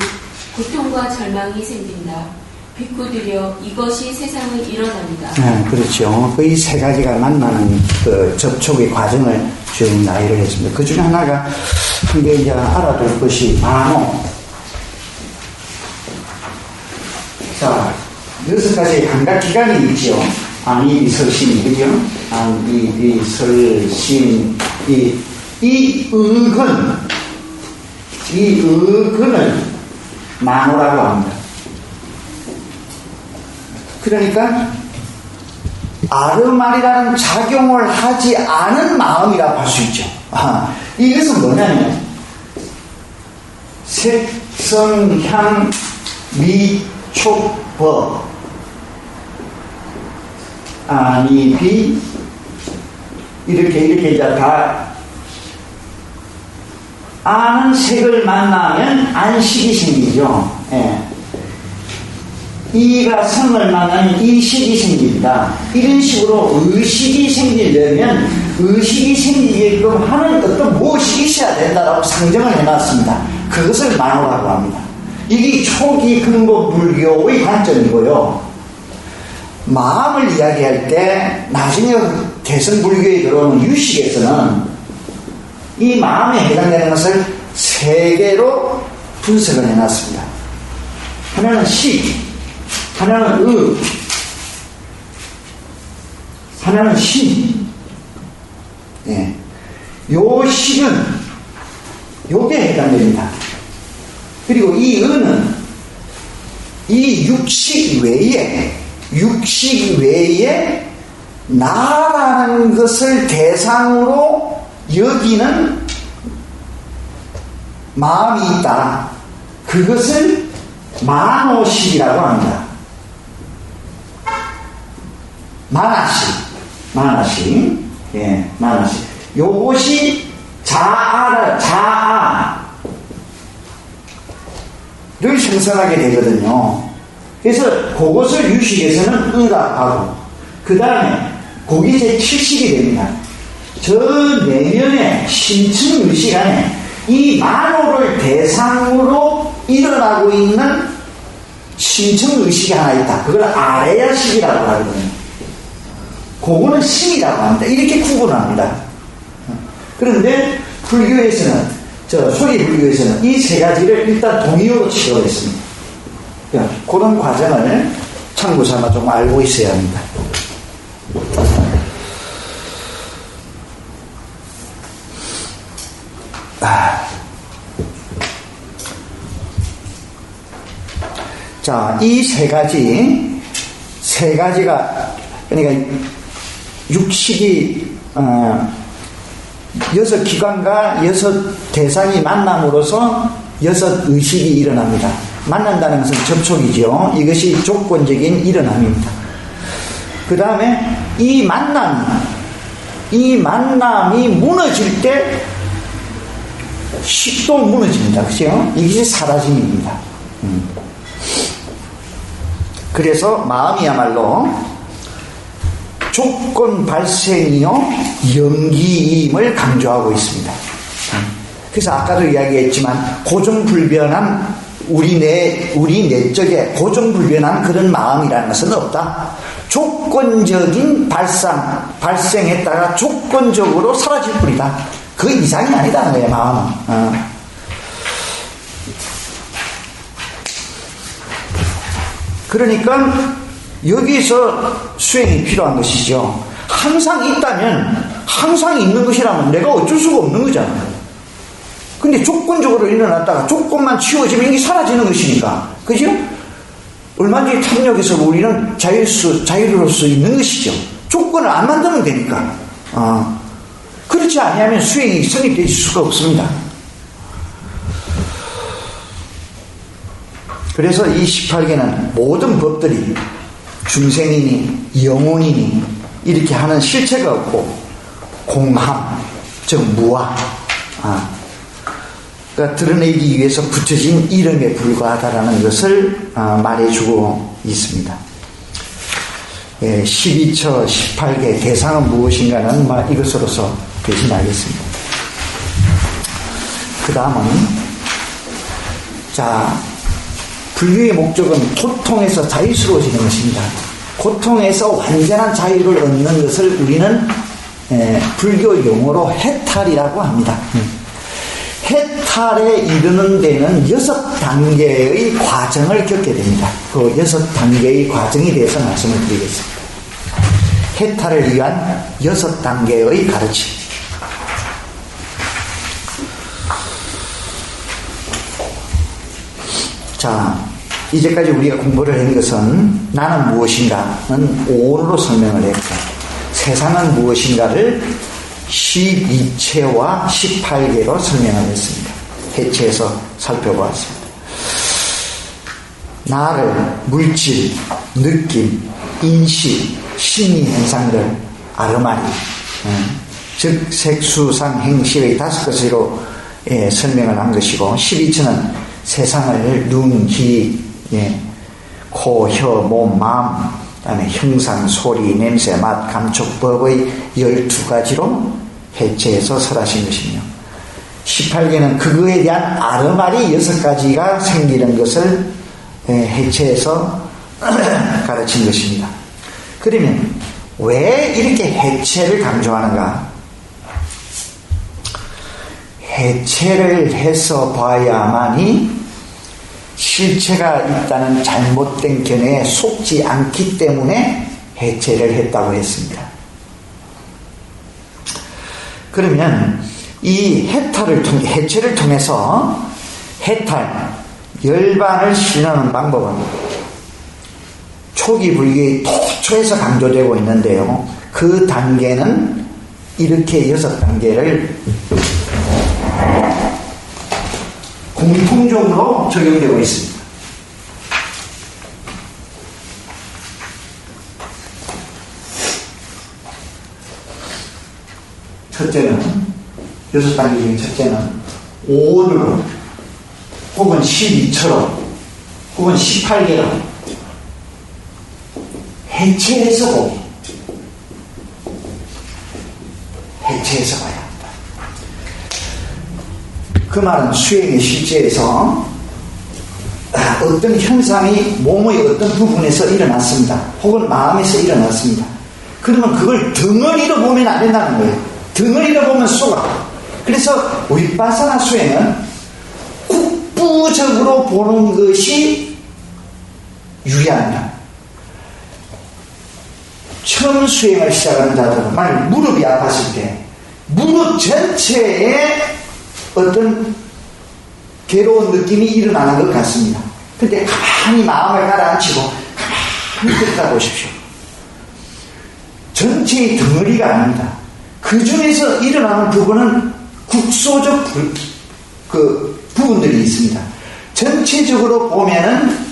고통과 절망이 생긴다. 비쿠들여 이것이 세상의 일어납니다. 네, 그렇죠. 이 세 가지가 만나는 그 접촉의 과정을 쭉 나열을 했습니다. 그 중에 하나가 한 개 이제 알아둘 것이 만호. 자, 6가지의 감각기관이 있죠. 안이, 설신, 그죠? 안, 설신, 이 의근을 만호라고 합니다. 그러니까 아르마리라는 작용을 하지 않은 마음이라고 할 수 있죠. 이것은 뭐냐면 색성, 향, 미, 촉, 법, 아니, 비 이렇게 이제 다 아는 색을 만나면 안식이 생기죠. 예. 이가 성을 만나면 이식이 생긴다. 이런 식으로 의식이 생기려면 의식이 생기게끔 하는 어떤 무엇이 있어야 된다라고 상정을 해놨습니다. 그것을 만호라고 합니다. 이게 초기 근본 불교의 관점이고요. 마음을 이야기할 때 나중에 대승불교에 들어오는 유식에서는 이 마음에 해당되는 것을 세 개로 분석을 해놨습니다. 하나는 식, 하나는 의, 하나는 신. 예. 요 식은 요게 해당됩니다. 그리고 이 의는 이 육식 외에 나라는 것을 대상으로 여기는 마음이 있다. 그것을 만오식이라고 합니다. 만화식. 예, 만화식. 요것이 자아를 생성하게 되거든요. 그래서 그것을 유식에서는 의라고, 그 다음에 그게 이제 칠식이 됩니다. 저 내면의 심층의식 안에 이 만호를 대상으로 일어나고 있는 심층의식이 하나 있다. 그걸 아레야식이라고 하거든요. 그거는 신이라고 합니다. 이렇게 구분합니다. 그런데 불교에서는, 소리 불교에서는 이 세 가지를 일단 동의어로 취급을 했습니다. 그런 과정을 참고 삼아 좀 알고 있어야 합니다. 자, 이 세 가지가, 그러니까 육식이, 여섯 기관과 여섯 대상이 만남으로써 여섯 의식이 일어납니다. 만난다는 것은 접촉이죠. 이것이 조건적인 일어남입니다. 그 다음에 이 만남이 무너질 때 식도 무너집니다. 그죠? 이것이 사라짐입니다. 그래서 마음이야말로 조건 발생이요 영기임을 강조하고 있습니다. 그래서 아까도 이야기했지만 고정불변한 우리 내적에 고정불변한 그런 마음이라는 것은 없다. 조건적인 발생했다가 조건적으로 사라질 뿐이다. 그 이상이 아니다는 거예요, 마음은. 그러니까 여기서 수행이 필요한 것이죠. 항상 있다면, 항상 있는 것이라면 내가 어쩔 수가 없는 거잖아요. 근데 조건적으로 일어났다가 조건만 치워지면 이게 사라지는 것이니까. 그죠? 얼마든지 탐욕에서 우리는 자유로울 수 있는 것이죠. 조건을 안 만들면 되니까. 그렇지 않으면 수행이 성립될 수가 없습니다. 그래서 이 18개는 모든 법들이 중생이니 영혼이니 이렇게 하는 실체가 없고 공함, 즉 무아, 그러니까 드러내기 위해서 붙여진 이름에 불과하다라는 것을 말해주고 있습니다. 12처 18개 대상은 무엇인가는 이것으로서 대신하겠습니다. 그 다음은 불교의 목적은 고통에서 자유스러워지는 것입니다. 고통에서 완전한 자유를 얻는 것을 우리는 불교 용어로 해탈이라고 합니다. 해탈에 이르는 데는 6단계의 과정을 겪게 됩니다. 그 6단계의 과정에 대해서 말씀을 드리겠습니다. 해탈을 위한 6단계의 가르침. 자, 이제까지 우리가 공부를 한 것은 나는 무엇인가는 5원으로 설명을 했고, 세상은 무엇인가를 12체와 18개로 설명을 했습니다. 해체해서 살펴보았습니다. 나를 물질, 느낌, 인식, 심리 현상들, 아르마리, 즉 색수상 행식의 5가지로 설명을 한 것이고, 12처는 세상을 눈, 귀, 코, 혀, 몸, 마음, 그다음에 형상, 소리, 냄새, 맛, 감촉법의 12가지로 해체해서 설하신 것이며, 18개는 그거에 대한 아르마리 6가지가 생기는 것을 해체해서 가르친 것입니다. 그러면 왜 이렇게 해체를 강조하는가? 해체를 해서 봐야만이 실체가 있다는 잘못된 견해에 속지 않기 때문에 해체를 했다고 했습니다. 그러면 이 해체를 통해서 해탈, 열반을 실현하는 방법은 초기 불교의 토초에서 강조되고 있는데요. 그 단계는 이렇게 6단계를 공통적으로 적용되고 있습니다. 첫째는 6단계 중에 첫째는 5원으로 혹은 12처럼 혹은 18개로 해체해서 보기. 해체해서 봐야 합니다. 그 말은 수행의 실제에서 어떤 현상이 몸의 어떤 부분에서 일어났습니다. 혹은 마음에서 일어났습니다. 그러면 그걸 덩어리로 보면 안 된다는 거예요. 덩어리로 보면 속아. 그래서 윗바사나 수행은 국부적으로 보는 것이 유리합니다. 처음 수행을 시작하는 자들은 만약 무릎이 아팠을 때 무릎 전체에 어떤 괴로운 느낌이 일어나는 것 같습니다. 근데 가만히 마음을 가라앉히고 가만히 들여다보십시오. 전체의 덩어리가 아닙니다. 그 중에서 일어나는 부분은 국소적 부분들이 있습니다. 전체적으로 보면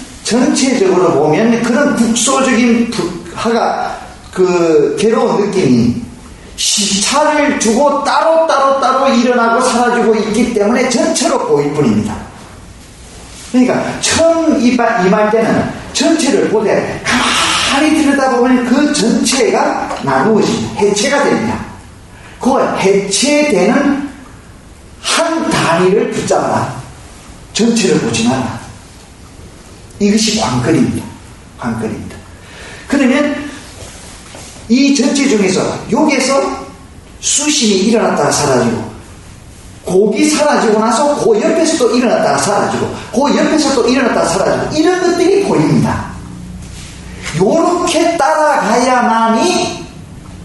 그런 국소적인 괴로운 느낌이 시차를 두고 따로 일어나고 사라지고 있기 때문에 전체로 보일 뿐입니다. 그러니까 처음 임할 때는 전체를 보되 가만히 들여다보면 그 전체가 나누어집니다. 해체가 됩니다. 그 해체되는 한 단위를 붙잡아 전체를 보지 마라. 이것이 관건입니다. 그러면 이 전체 중에서 여기에서 수심이 일어났다가 사라지고 곡이 사라지고 나서 그 옆에서 또 일어났다가 사라지고 그 옆에서 또 일어났다가 사라지고 이런 것들이 보입니다. 요렇게 따라가야만이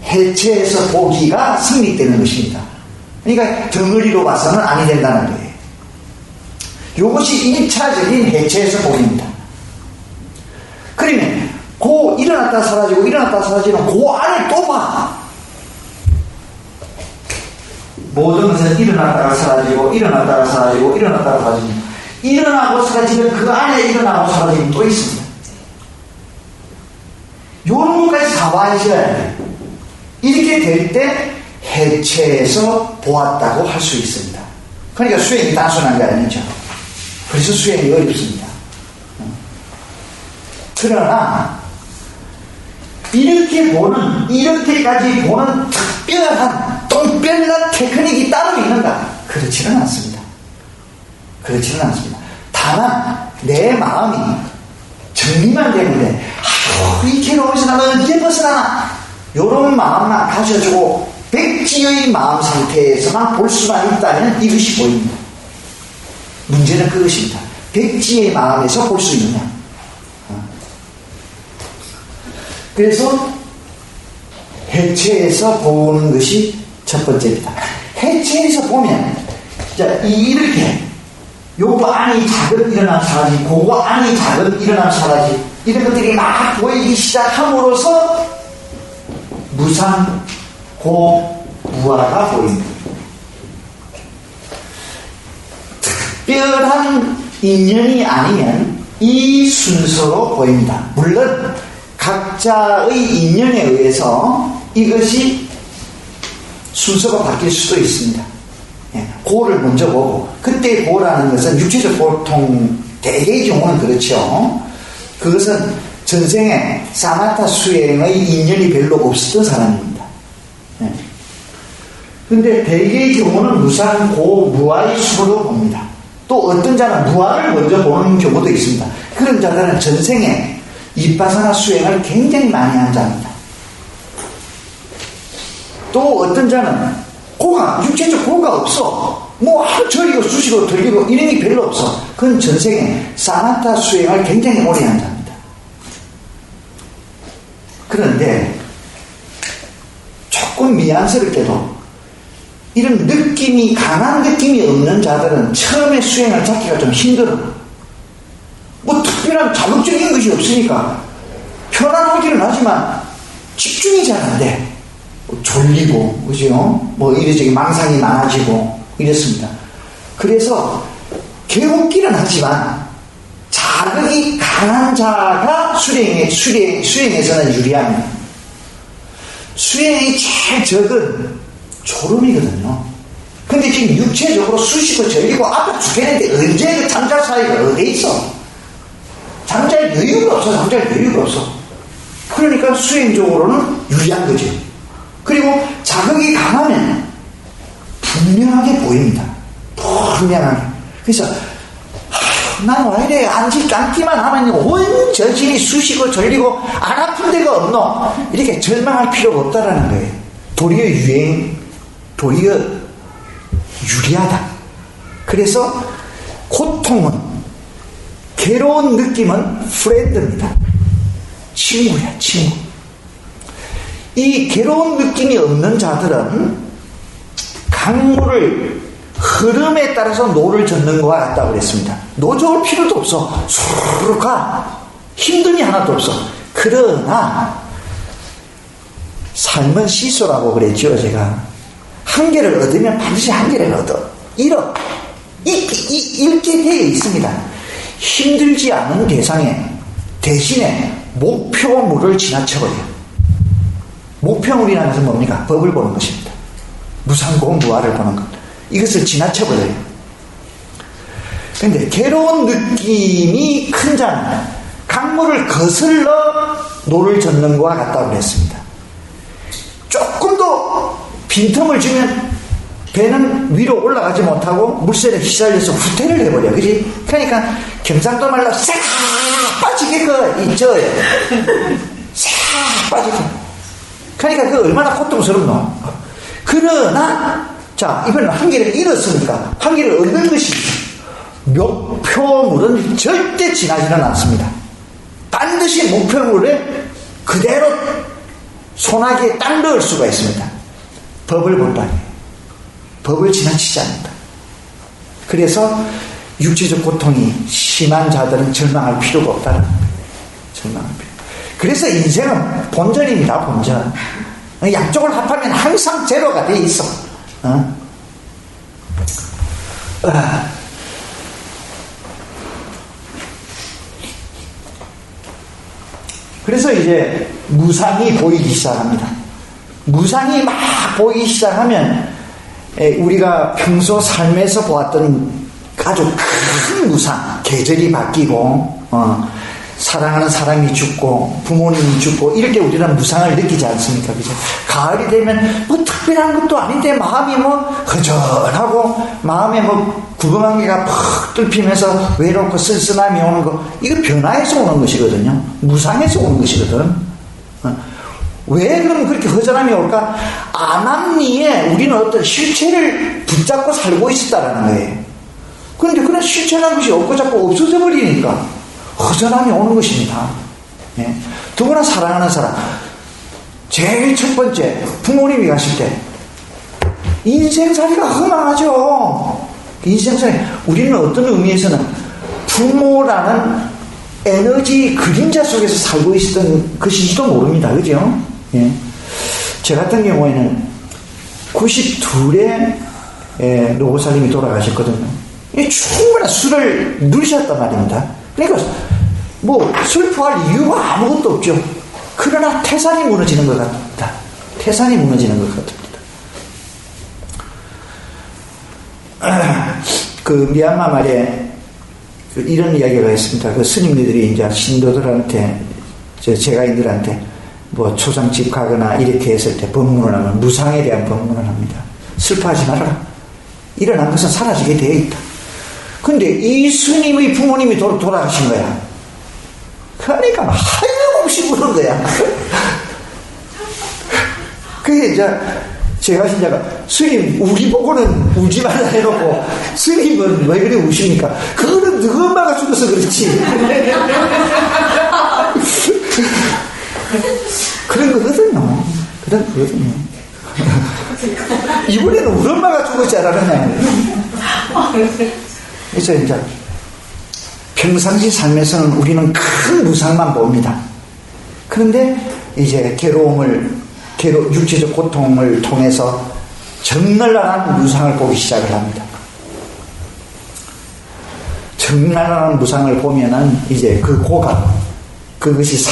해체해서 보기가 성립되는 것입니다. 그러니까 덩어리로 봐서는 아니 된다는 거예요. 이것이 1차적인 해체해서 보기입니다. 그러면 일어났다 사라지고 일어났다 사라지면 그 안을 또 봐. 모든 것은 일어났다가 사라지고 일어났다가 사라지고 일어났다가 사라지고 일어나고 사라지면 그 안에 일어나고 사라지면 또 있습니다. 요런 것까지 다 봐야셔야 돼요. 이렇게 될 때 해체해서 보았다고 할 수 있습니다. 그러니까 수행이 단순한 게 아니죠. 그래서 수행이 어렵습니다. 그러나 이렇게까지 보는 특별한 똥별난 테크닉이 따로 있는가? 그렇지는 않습니다. 다만 내 마음이 정리만 되는데 이 괴로움에서 나는 언제 벗어나나? 이런 마음만 가져주고 백지의 마음 상태에서만 볼 수만 있다면 이것이 보입니다. 문제는 그것입니다. 백지의 마음에서 볼 수 있느냐? 그래서 해체해서 보는 것이 첫 번째입니다. 해체해서 보면 이렇게 요거 안이 작은 일어남 사라지, 그거 안이 작은 일어남 사라지, 이런 것들이 막 보이기 시작함으로써 무상, 무아가 보입니다. 특별한 인연이 아니면 이 순서로 보입니다. 물론 각자의 인연에 의해서 이것이 순서가 바뀔 수도 있습니다. 고를 먼저 보고, 그때 고라는 것은 육체적 보통 대개의 경우는 그렇죠. 그것은 전생에 사마타 수행의 인연이 별로 없었던 사람입니다. 근데 대개의 경우는 무상, 무아의 수로 봅니다. 또 어떤 자는 무아를 먼저 보는 경우도 있습니다. 그런 자들은 전생에 이빠사나 수행을 굉장히 많이 한 자입니다. 또 어떤 자는 육체적 고가 없어. 절이고 쑤시고 들리고 이런 게 별로 없어. 그건 전생에 사마타 수행을 굉장히 오래 한 자입니다. 그런데 조금 미안스럽게도 이런 느낌이, 강한 느낌이 없는 자들은 처음에 수행을 잡기가 좀 힘들어. 특별한 자극적인 것이 없으니까 편안하기는 하지만 집중이 잘 안 돼. 졸리고, 그죠? 이래저래 망상이 많아지고, 이랬습니다. 그래서 개웃기는 하지만 자극이 강한 자가 수행에서는 유리합니다. 수행이 제일 적은 졸음이거든요. 근데 지금 육체적으로 쑤시고 절리고 아파 죽겠는데 언제 그 잠잘 사이가 어디 있어? 잠잘 여유가 없어. 그러니까 수행적으로는 유리한 거죠. 그리고 자극이 강하면 분명하게 보입니다. 분명하게. 그래서 난 왜 이래 앉기만 하면 온 저질이 쑤시고 절리고 안 아픈 데가 없노? 이렇게 절망할 필요가 없다라는 거예요. 도리어 유리하다. 그래서 고통은, 괴로운 느낌은 프렌드입니다. 친구야, 친구. 이 괴로운 느낌이 없는 자들은 강물을 흐름에 따라서 노를 젓는 것과 같다고 그랬습니다. 노저을 필요도 없어. 수르륵 가. 힘듦이 하나도 없어. 그러나 삶은 시소라고 그랬죠, 제가. 한계를 얻으면 반드시 한계를 얻어. 읽게 되어 있습니다. 힘들지 않은 대신에 목표물을 지나쳐버려요. 목표물이라는 것은 뭡니까? 법을 보는 것입니다. 무상공부화를 보는 것. 이것을 지나쳐버려요. 그런데 괴로운 느낌이 큰 자는 강물을 거슬러 노를 젓는 것과 같다고 했습니다. 조금 더 빈틈을 주면 배는 위로 올라가지 못하고 물살에 휘날려서 후퇴를 해버려. 그지? 그러니까 경상도 말로 싹 빠지게 져요. 싹 빠지게. 그러니까 그 얼마나 고통스럽노. 그러나 자, 이번엔 한계를 잃었으니까 한계를 얻는 것이 목표물은 절대 지나지는 않습니다. 반드시 목표물에 그대로 소나기에 딱 넣을 수가 있습니다. 법을 본다니. 법을 지나치지 않는다. 그래서 육체적 고통이 심한 자들은 절망할 필요가 없다는 거예요. 절망할 필요. 그래서 인생은 본전입니다. 본전. 양쪽을 합하면 항상 제로가 돼 있어. 그래서 이제 무상이 보이기 시작합니다. 무상이 막 보이기 시작하면 우리가 평소 삶에서 보았던 아주 큰 무상, 계절이 바뀌고 사랑하는 사람이 죽고 부모님이 죽고 이럴 때 우리는 무상을 느끼지 않습니까? 그죠? 가을이 되면 뭐 특별한 것도 아닌데 마음이 허전하고 마음에 구멍한 개가 퍽 뚫히면서 외롭고 쓸쓸함이 오는 거, 이거 변화에서 오는 것이거든요. 무상에서 오는 것이거든. 왜 그럼 그렇게 허전함이 올까? 아남리에 우리는 어떤 실체를 붙잡고 살고 있었다라는 거예요. 그런데 그런 실체라는 것이 없고 자꾸 없어져 버리니까 허전함이 오는 것입니다. 예. 누구나 사랑하는 사람, 제일 첫 번째 부모님이 가실 때 인생살이가 허망하죠. 인생살이, 우리는 어떤 의미에서는 부모라는 에너지 그림자 속에서 살고 있었던 것인지도 모릅니다. 그죠? 예. 저 같은 경우에는 92에 노고사님이 돌아가셨거든요. 충분한 술을 누리셨단 말입니다. 그러니까 슬퍼할 이유가 아무것도 없죠. 그러나 태산이 무너지는 것 같다. 태산이 무너지는 것 같습니다. 그 미얀마 말에 이런 이야기가 있습니다. 그 스님들이 이제 신도들한테, 제가인들한테 초상집 가거나 이렇게 했을 때 법문을 하면 무상에 대한 법문을 합니다. 슬퍼하지 말아라. 일어난 것은 사라지게 되어 있다. 근데 이 스님의 부모님이 돌아가신 거야. 그러니까 하염없이 부른 거야. 그게 이제 제가 신자가 스님 우리 보고는 울지 말라 해놓고 스님은 왜 그래 우십니까? 그거는 너 엄마가 죽어서 그렇지. 그런 거거든요. 그런 거거든요. 이번에는 우리 엄마가 죽었지 않았느냐. 그래서 이제 평상시 삶에서는 우리는 큰 무상만 봅니다. 그런데 이제 육체적 고통을 통해서 적나라한 무상을 보기 시작을 합니다. 적나라한 무상을 보면은 이제 그 고가, 그것이 싹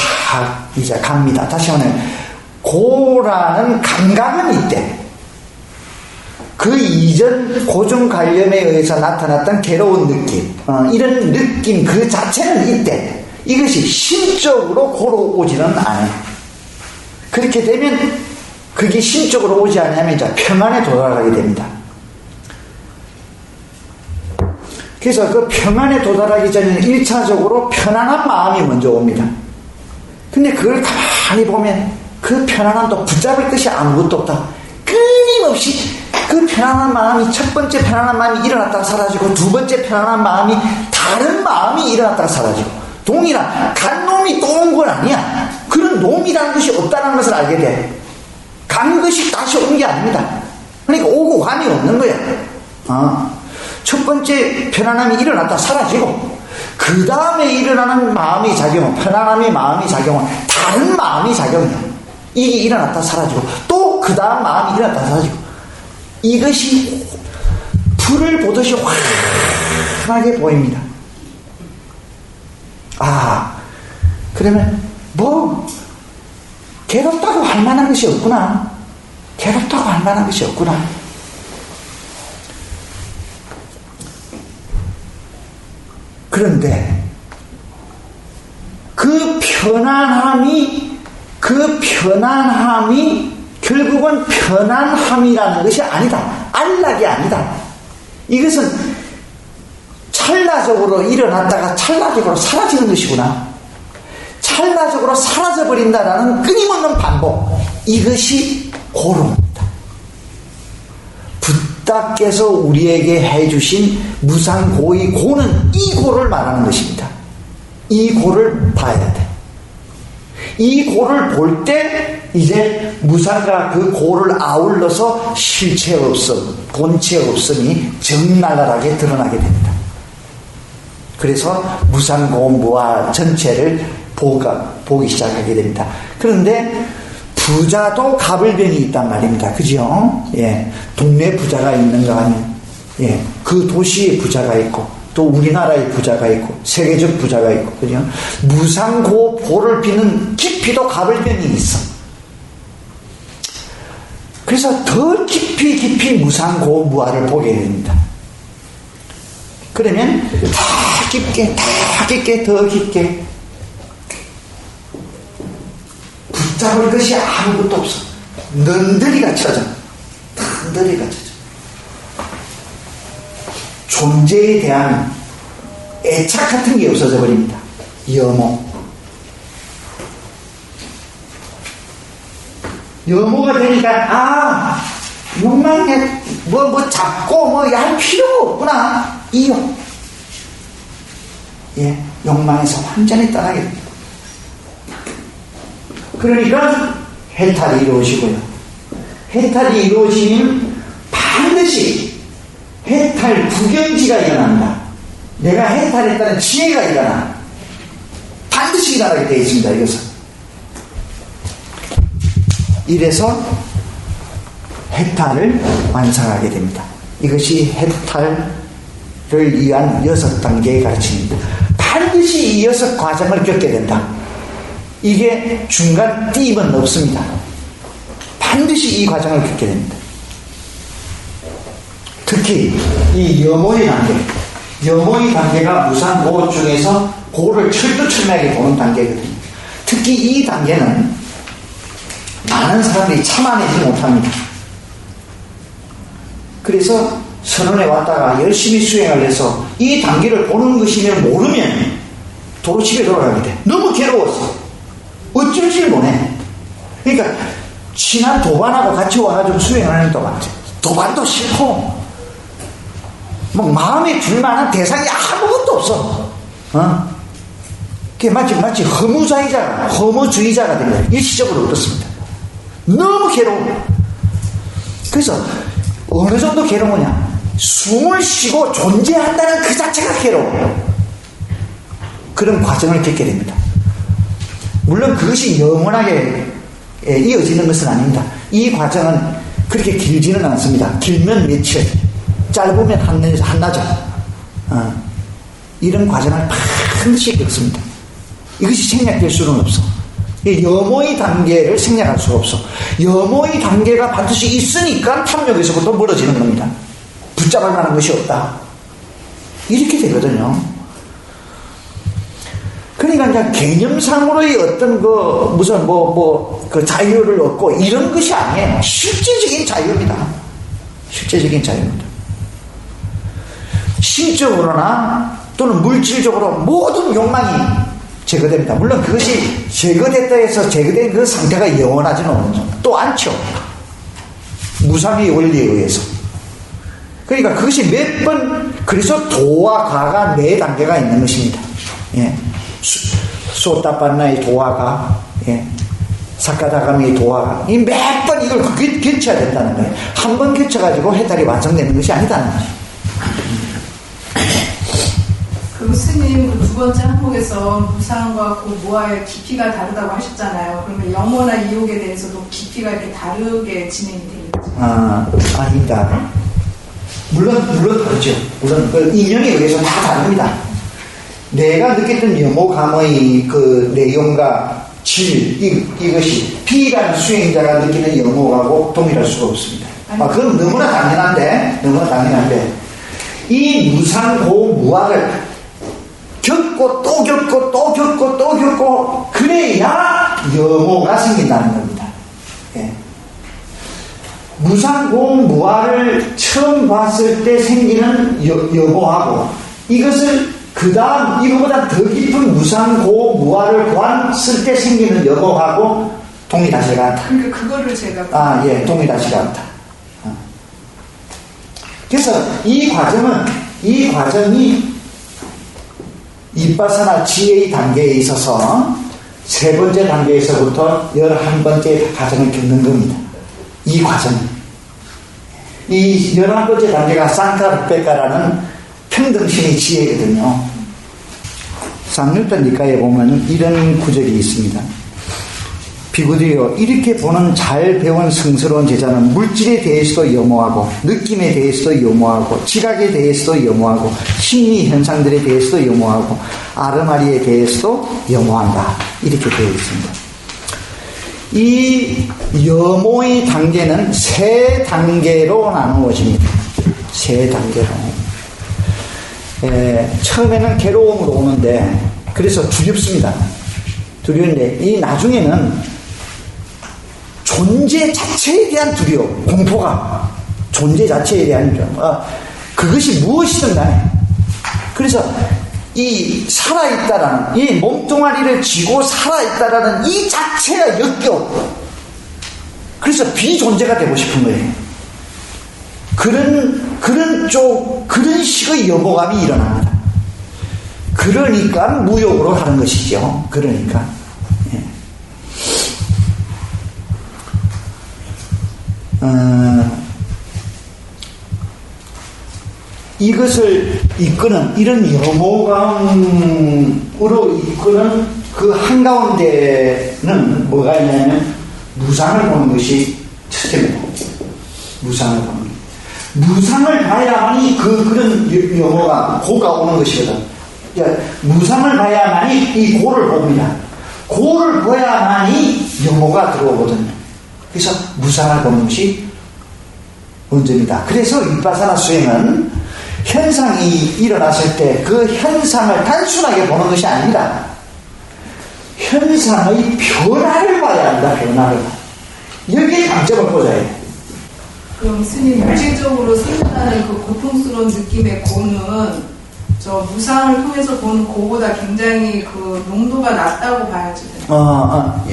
이제 갑니다. 다시 말하면, 고라는 감각은 있대. 그 이전 고정 관념에 의해서 나타났던 괴로운 느낌, 이런 느낌 그 자체는 있대. 이것이 심적으로 고로 오지는 않아요. 그렇게 되면 그게 심적으로 오지 않으면 이제 평안에 도달하게 됩니다. 그래서 그 평안에 도달하기 전에는 1차적으로 편안한 마음이 먼저 옵니다. 근데 그걸 가만히 보면 그 편안함도 붙잡을 것이 아무것도 없다. 끊임없이 그 편안한 마음이, 첫 번째 편안한 마음이 일어났다가 사라지고 두 번째 편안한 마음이 다른 마음이 일어났다가 사라지고, 동일한 간 놈이 또 온 건 아니야. 그런 놈이라는 것이 없다는 것을 알게 돼. 간 것이 다시 온 게 아닙니다. 그러니까 오고 감이 없는 거야. 첫 번째 편안함이 일어났다 사라지고, 그 다음에 일어나는 마음이 작용은, 편안함의 마음이 작용은 다른 마음이 작용이야. 이게 일어났다 사라지고, 또 그 다음 마음이 일어났다 사라지고, 이것이 불을 보듯이 환하게 보입니다. 그러면 괴롭다고 할 만한 것이 없구나. 괴롭다고 할 만한 것이 없구나. 그런데 그 편안함이 결국은 편안함이라는 것이 아니다. 안락이 아니다. 이것은 찰나적으로 일어났다가 찰나적으로 사라지는 것이구나. 찰나적으로 사라져버린다라는 끊임없는 반복. 이것이 고로입니다. 부다께서 우리에게 해주신 무상고의 고는 이 고를 말하는 것입니다. 이 고를 봐야 돼. 이 고를 볼 때 이제 무상과 그 고를 아울러서 실체 없음, 본체 없음이 적나라하게 드러나게 됩니다. 그래서 무상고무와 전체를 보기 시작하게 됩니다. 그런데 부자도 가불변이 있단 말입니다. 그죠? 예. 동네 부자가 있는가 하면, 예. 그 도시의 부자가 있고, 또 우리나라의 부자가 있고, 세계적 부자가 있고, 그죠? 무상고보를 비는 깊이도 가불변이 있어. 그래서 더 깊이 무상고무아를 보게 됩니다. 그러면 더 깊게 붙잡을 것이 아무것도 없어. 넌더리 갇혀져. 존재에 대한 애착 같은 게 없어져 버립니다. 여모가 되니까 욕망에 뭐 잡고 할 필요가 없구나. 예, 욕망에서 완전히 떠나게 됩니다. 그러니까 해탈이 이루어지고요. 해탈이 이루어지면 반드시 해탈 부경지가 일어난다. 내가 해탈했다는 지혜가 일어나. 반드시 일어나게 되어 있습니다. 이것은. 이래서 해탈을 완성하게 됩니다. 이것이 해탈을 위한 6단계의 가르침입니다. 반드시 이 6 과정을 겪게 된다. 이게 중간 띄임은 없습니다. 반드시 이 과정을 겪게 됩니다. 특히 이 염호의 단계가 무상고 중에서 고를 철두철미하게 보는 단계거든요. 특히 이 단계는 많은 사람들이 참아내지 못합니다. 그래서 선원에 왔다가 열심히 수행을 해서 이 단계를 보는 것이면 모르면 도로 집에 돌아가게 돼. 너무 괴로워서 어쩔 줄 모르네. 그러니까 친한 도반하고 같이 와가지고 수행하는 동안 도반도 싫고 뭐 마음에 들만한 대상이 아무것도 없어. 그게 마치 허무주의자가 된 거예요. 일시적으로 그렇습니다. 너무 괴로워. 그래서 어느 정도 괴로우냐? 숨을 쉬고 존재한다는 그 자체가 괴로워. 그런 과정을 겪게 됩니다. 물론 그것이 영원하게 이어지는 것은 아닙니다. 이 과정은 그렇게 길지는 않습니다. 길면 며칠, 짧으면 한나절. 이런 과정을 반드시 겪습니다. 이것이 생략될 수는 없어. 염호의 단계를 생략할 수가 없어. 염호의 단계가 반드시 있으니까 탐욕에서부터 멀어지는 겁니다. 붙잡을 만한 것이 없다. 이렇게 되거든요. 그러니까 이제 개념상으로의 어떤 그 자유를 얻고 이런 것이 아니에요. 실제적인 자유입니다. 실제적인 자유입니다. 심적으로나 또는 물질적으로 모든 욕망이 제거됩니다. 물론 그것이 제거됐다 해서 제거된 그 상태가 영원하지는 또 않죠. 무상의 원리에 의해서. 그러니까 그것이 몇 번, 그래서 도와 가가 네 단계가 있는 것입니다. 예. 소타판나의 도화가, 예. 사카다가미의 도화가, 이 몇 번 이걸 겪어야 된다는 거예요. 한 번 겪어가지고 해탈이 완성되는 것이 아니다는 거죠. 그 스님 그 두 번째 항목에서 무상과 그 무아의 깊이가 다르다고 하셨잖아요. 그러면 영원나 이욕에 대해서도 깊이가 이렇게 다르게 진행이 되는 거죠? 아닙니다. 물론 다르죠. 물론 그 인연에 의해서 다 다릅니다. 내가 느꼈던 영호감의 그 내용과 질, 이것이 B라는 수행자가 느끼는 영호하고 동일할 수가 없습니다. 그건 너무나 당연한데, 이 무상고무아를 겪고 또 겪고 또 겪고 또 겪고 그래야 영호가 생긴다는 겁니다. 예. 무상고무아를 처음 봤을 때 생기는 영호하고 이것을 그 다음 이거보다 더 깊은 무상고무아를 보았을 때 생기는 영호하고 동일하지가 않다. 그러니까 그거를 제가 동일하지가 않다. 그래서 이 과정이 이빠사나 지혜의 단계에 있어서 세 번째 단계에서부터 11번째 과정을 겪는 겁니다. 이 과정. 이 11번째 단계가 상카르페카라는 평등심의 지혜거든요. 상류타 니카에 보면 이런 구절이 있습니다. 비구들이여, 이렇게 보는 잘 배운 성스러운 제자는 물질에 대해서도 염호하고 느낌에 대해서도 염호하고 지각에 대해서도 염호하고 심리 현상들에 대해서도 염호하고 아르마리에 대해서도 염호한다. 이렇게 되어 있습니다. 이 염호의 단계는 세 단계로 나누어집니다. 세 단계로. 처음에는 괴로움으로 오는데 그래서 두렵습니다. 두려운데 이 나중에는 존재 자체에 대한 두려움, 공포가 존재 자체에 대한 두려움, 그것이 무엇이든 간에 그래서 이 살아있다라는 이 몸뚱아리를 쥐고 살아있다라는 이 자체가 역겨워. 그래서 비존재가 되고 싶은 거예요. 그런 식의 여보감이 일어납니다. 그러니까 무욕으로 하는 것이죠. 그러니까. 이것을 이끄는 이런 염호감으로 이끄는 그 한가운데는 뭐가 있냐면 무상을 보는 것이 첫째입니다. 무상을 보는 것. 무상을 봐야만이 그런 염호가 고가 오는 것이거든. 그러니까 무상을 봐야만이 이 고를 봅니다. 고를 봐야만이 염호가 들어오거든요. 그래서 무상을 보는 것이 먼저입니다. 그래서 윗바사나 수행은 현상이 일어났을 때 그 현상을 단순하게 보는 것이 아니라 현상의 변화를 봐야 한다. 변화를. 여기에 강점을 꽂아야 해. 그럼 스님 물질적으로 생겨나는 그 고통스러운 느낌의 고는 저 무상을 통해서 보는 고보다 굉장히 그 농도가 낮다고 봐야지.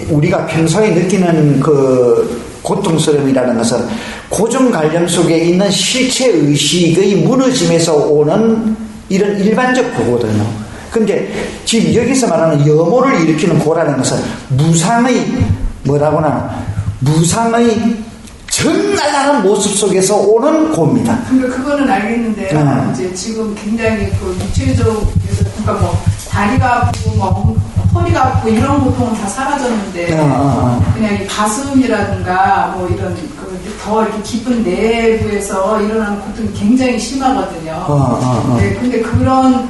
우리가 평소에 느끼는 그 고통스러움이라는 것은 고정관념 속에 있는 실체의식의 무너짐에서 오는 이런 일반적 고거든요. 근데 지금 여기서 말하는 염호를 일으키는 고라는 것은 무상의 뭐라고나 무상의 정갈한 모습 속에서 오는 고입니다. 그러니까 그거는 알겠는데요. 이제 지금 굉장히 그 육체적에서 그러니까 뭐 다리가 아프고 뭐 허리가 아프고 이런 고통은 다 사라졌는데 그냥 이 가슴이라든가 뭐 이런 그 더 이렇게 깊은 내부에서 일어나는 고통이 굉장히 심하거든요. 네, 근데 그런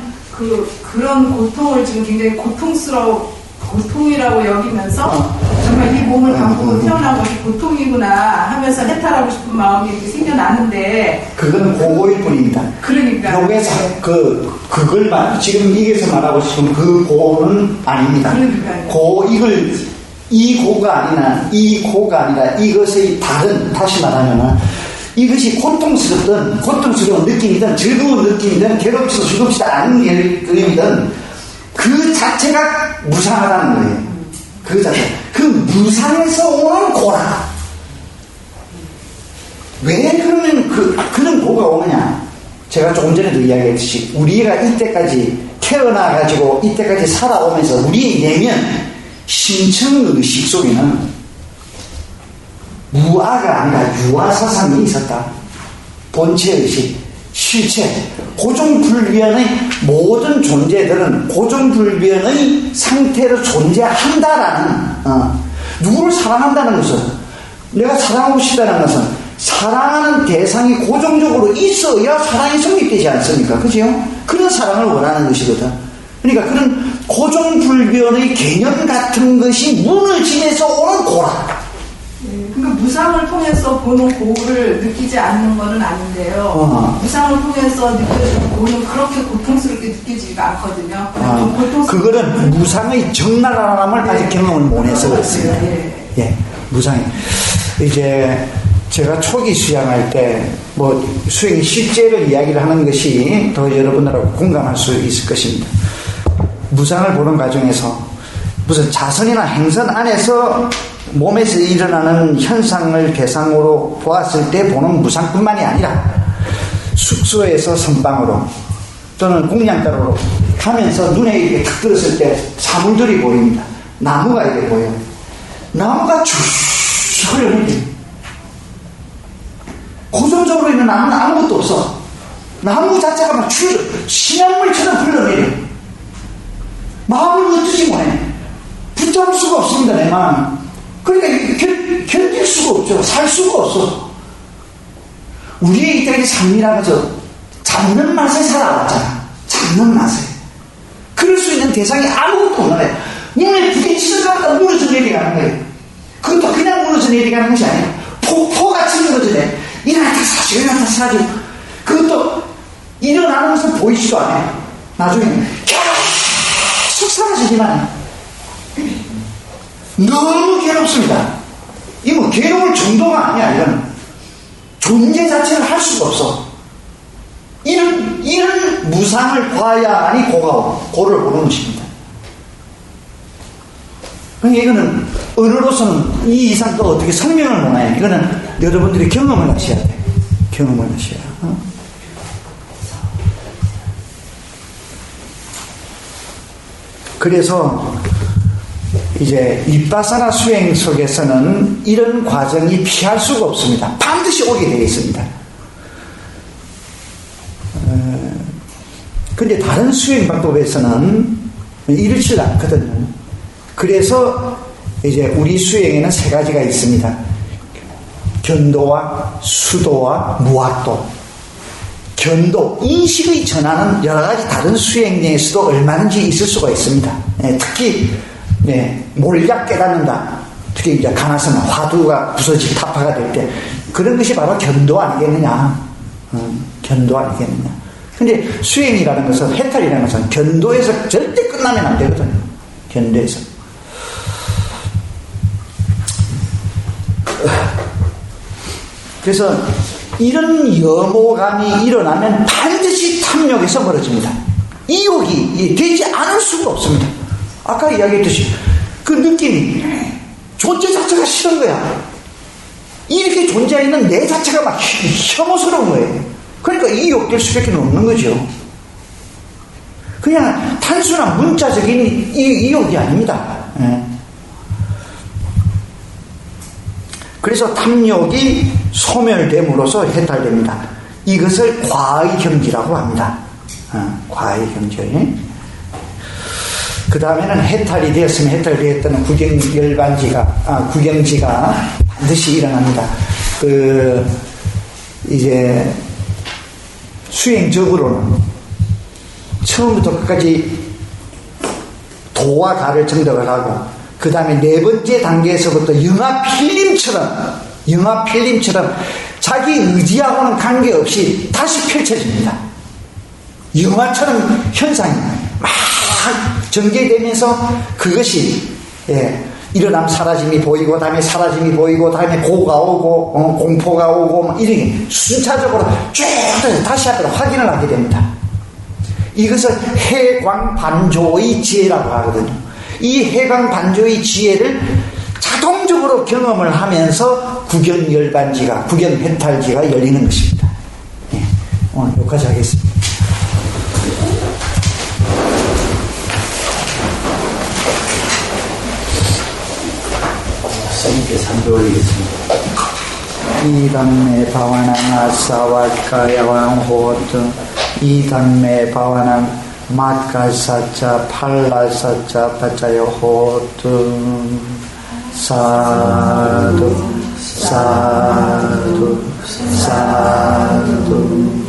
고통을 지금 굉장히 고통이라고 여기면서 정말 이 몸을 갖고 태어난 것이 고통이구나 하면서 해탈하고 싶은 마음이 이렇게 생겨나는데 그건 고고일 뿐입니다. 그러니까 여기서 그걸 지금 이게서 말하고 싶은 그 고는 아닙니다. 그러니까요. 이 고가 아니라 이것의 다시 말하면은 이것이 고통스러운 느낌이든 즐거운 느낌이든 괴롭지도 즐겁지도 않은 느낌이든 그 자체가 무상하다는 거예요. 그 자체. 그 무상에서 오는 고라. 왜 그러면 그런 고가 오느냐? 제가 조금 전에도 이야기했듯이 우리가 이때까지 태어나가지고 이때까지 살아오면서 우리의 내면 신청의식 속에는 무아가 아니라 유아사상이 있었다. 본체의식, 실체, 고정불변의 모든 존재들은 고정불변의 상태로 존재한다라는 누구를 사랑한다는 것은 내가 사랑하고 싶다는 것은 사랑하는 대상이 고정적으로 있어야 사랑이 성립되지 않습니까? 그죠? 그런 사랑을 원하는 것이거든. 그러니까 그런 고정불변의 개념 같은 것이 무너짐에서 오는 고라. 그러니까 무상을 통해서 보는 고를 느끼지 않는 것은 아닌데요. 무상을 통해서 느껴지는 고는 그렇게 고통스럽게 느끼지가 않거든요. 그거는 무상의 적나라함을 아직 경험을 못 해서 그렇습니다. 예, 무상이. 이제 제가 초기 수양할 때 뭐 수행의 실제를 이야기를 하는 것이 더 여러분들하고 공감할 수 있을 것입니다. 무상을 보는 과정에서 무슨 자선이나 행선 안에서 몸에서 일어나는 현상을 대상으로 보았을 때 보는 무상뿐만이 아니라 숙소에서 선방으로 또는 공양가로 가면서 눈에 이렇게 탁 들었을 때 사물들이 보입니다. 나무가 이렇게 보여요. 나무가 쭉 흘러내립니다. 고정적으로 있는 나무는 아무것도 없어. 나무 자체가 막 신한물처럼 흘러내려. 마음을 어쩌지 못해. 붙잡을 수가 없습니다, 내 마음. 그러니까 견딜 수가 없죠. 살 수가 없어. 우리의 이때까지 삶이라는 것은 잡는 맛에 살아왔잖아. 잡는 맛에. 그럴 수 있는 대상이 아무것도 없는 거예요. 눈에 부딪히다가 무너져 내려가는 거예요. 그것도 그냥 무너져 내려가는 것이 아니라 폭포같이 무너져 내려. 일어났다 사라지고 그것도 일어나는 것은 보이지도 않아요. 나중에는 계속 사라지기만 해요. 너무 괴롭습니다. 이 뭐 괴로울 정도가 아니야. 이건 존재 자체를 할 수가 없어. 이런 무상을 봐야만이 고를 보는 것입니다. 그러니까 이거는 언어로서는 이 이상 또 어떻게 설명을 못해요. 이거는 여러분들이 경험을 하셔야 돼. 경험을 하셔야. 그래서 이제 윗바사나 수행 속에서는 이런 과정이 피할 수가 없습니다. 반드시 오게 되어 있습니다. 근데 다른 수행 방법에서는 이렇지 않거든요. 그래서 이제 우리 수행에는 세 가지가 있습니다. 견도와 수도와 무학도. 견도, 인식의 전환은 여러 가지 다른 수행 내에서도 얼마든지 있을 수가 있습니다. 특히 몰약 깨닫는다. 특히 이제 가나서나 화두가 부서지고 타파가 될 때 그런 것이 바로 견도 아니겠느냐. 견도 아니겠느냐. 근데 수행이라는 것은, 해탈이라는 것은 견도에서 절대 끝나면 안 되거든요. 견도에서. 그래서 이런 염호감이 일어나면 반드시 탐욕에서 멀어집니다. 이욕이 되지 않을 수가 없습니다. 아까 이야기했듯이 그 느낌이 존재 자체가 싫은 거야. 이렇게 존재하는 내 자체가 막 혐오스러운 거예요. 그러니까 이욕될 수밖에 없는 거죠. 그냥 단순한 문자적인 이욕이 아닙니다. 예. 그래서 탐욕이 소멸됨으로써 해탈됩니다. 이것을 과의 경지라고 합니다. 과의 경지. 그 다음에는 해탈이 되었으면 해탈되었다는 구경지가 반드시 일어납니다. 이제 수행적으로는 처음부터 끝까지 도와 가를 정덕을 하고, 그 다음에 네 번째 단계에서부터 영화 필름처럼 자기 의지하고는 관계없이 다시 펼쳐집니다. 영화처럼 현상이 막 전개되면서 그것이 일어남 사라짐이 보이고, 다음에 사라짐이 보이고, 다음에 고가 오고, 공포가 오고, 막 이렇게 순차적으로 쭉 다시 하도록 확인을 하게 됩니다. 이것을 해광반조의 지혜라고 하거든요. 이 해광반조의 지혜를 자동적으로 경험을 하면서 구경해탈지가 열리는 것입니다. 오늘 여기까지 하겠습니다. 선생님께 삼배 올리겠습니다. 이담매 바와낭 아사와카야왕 호트 이담매 바와낭 마카사자 팔라사자 바자요 호트 사두 사두 사두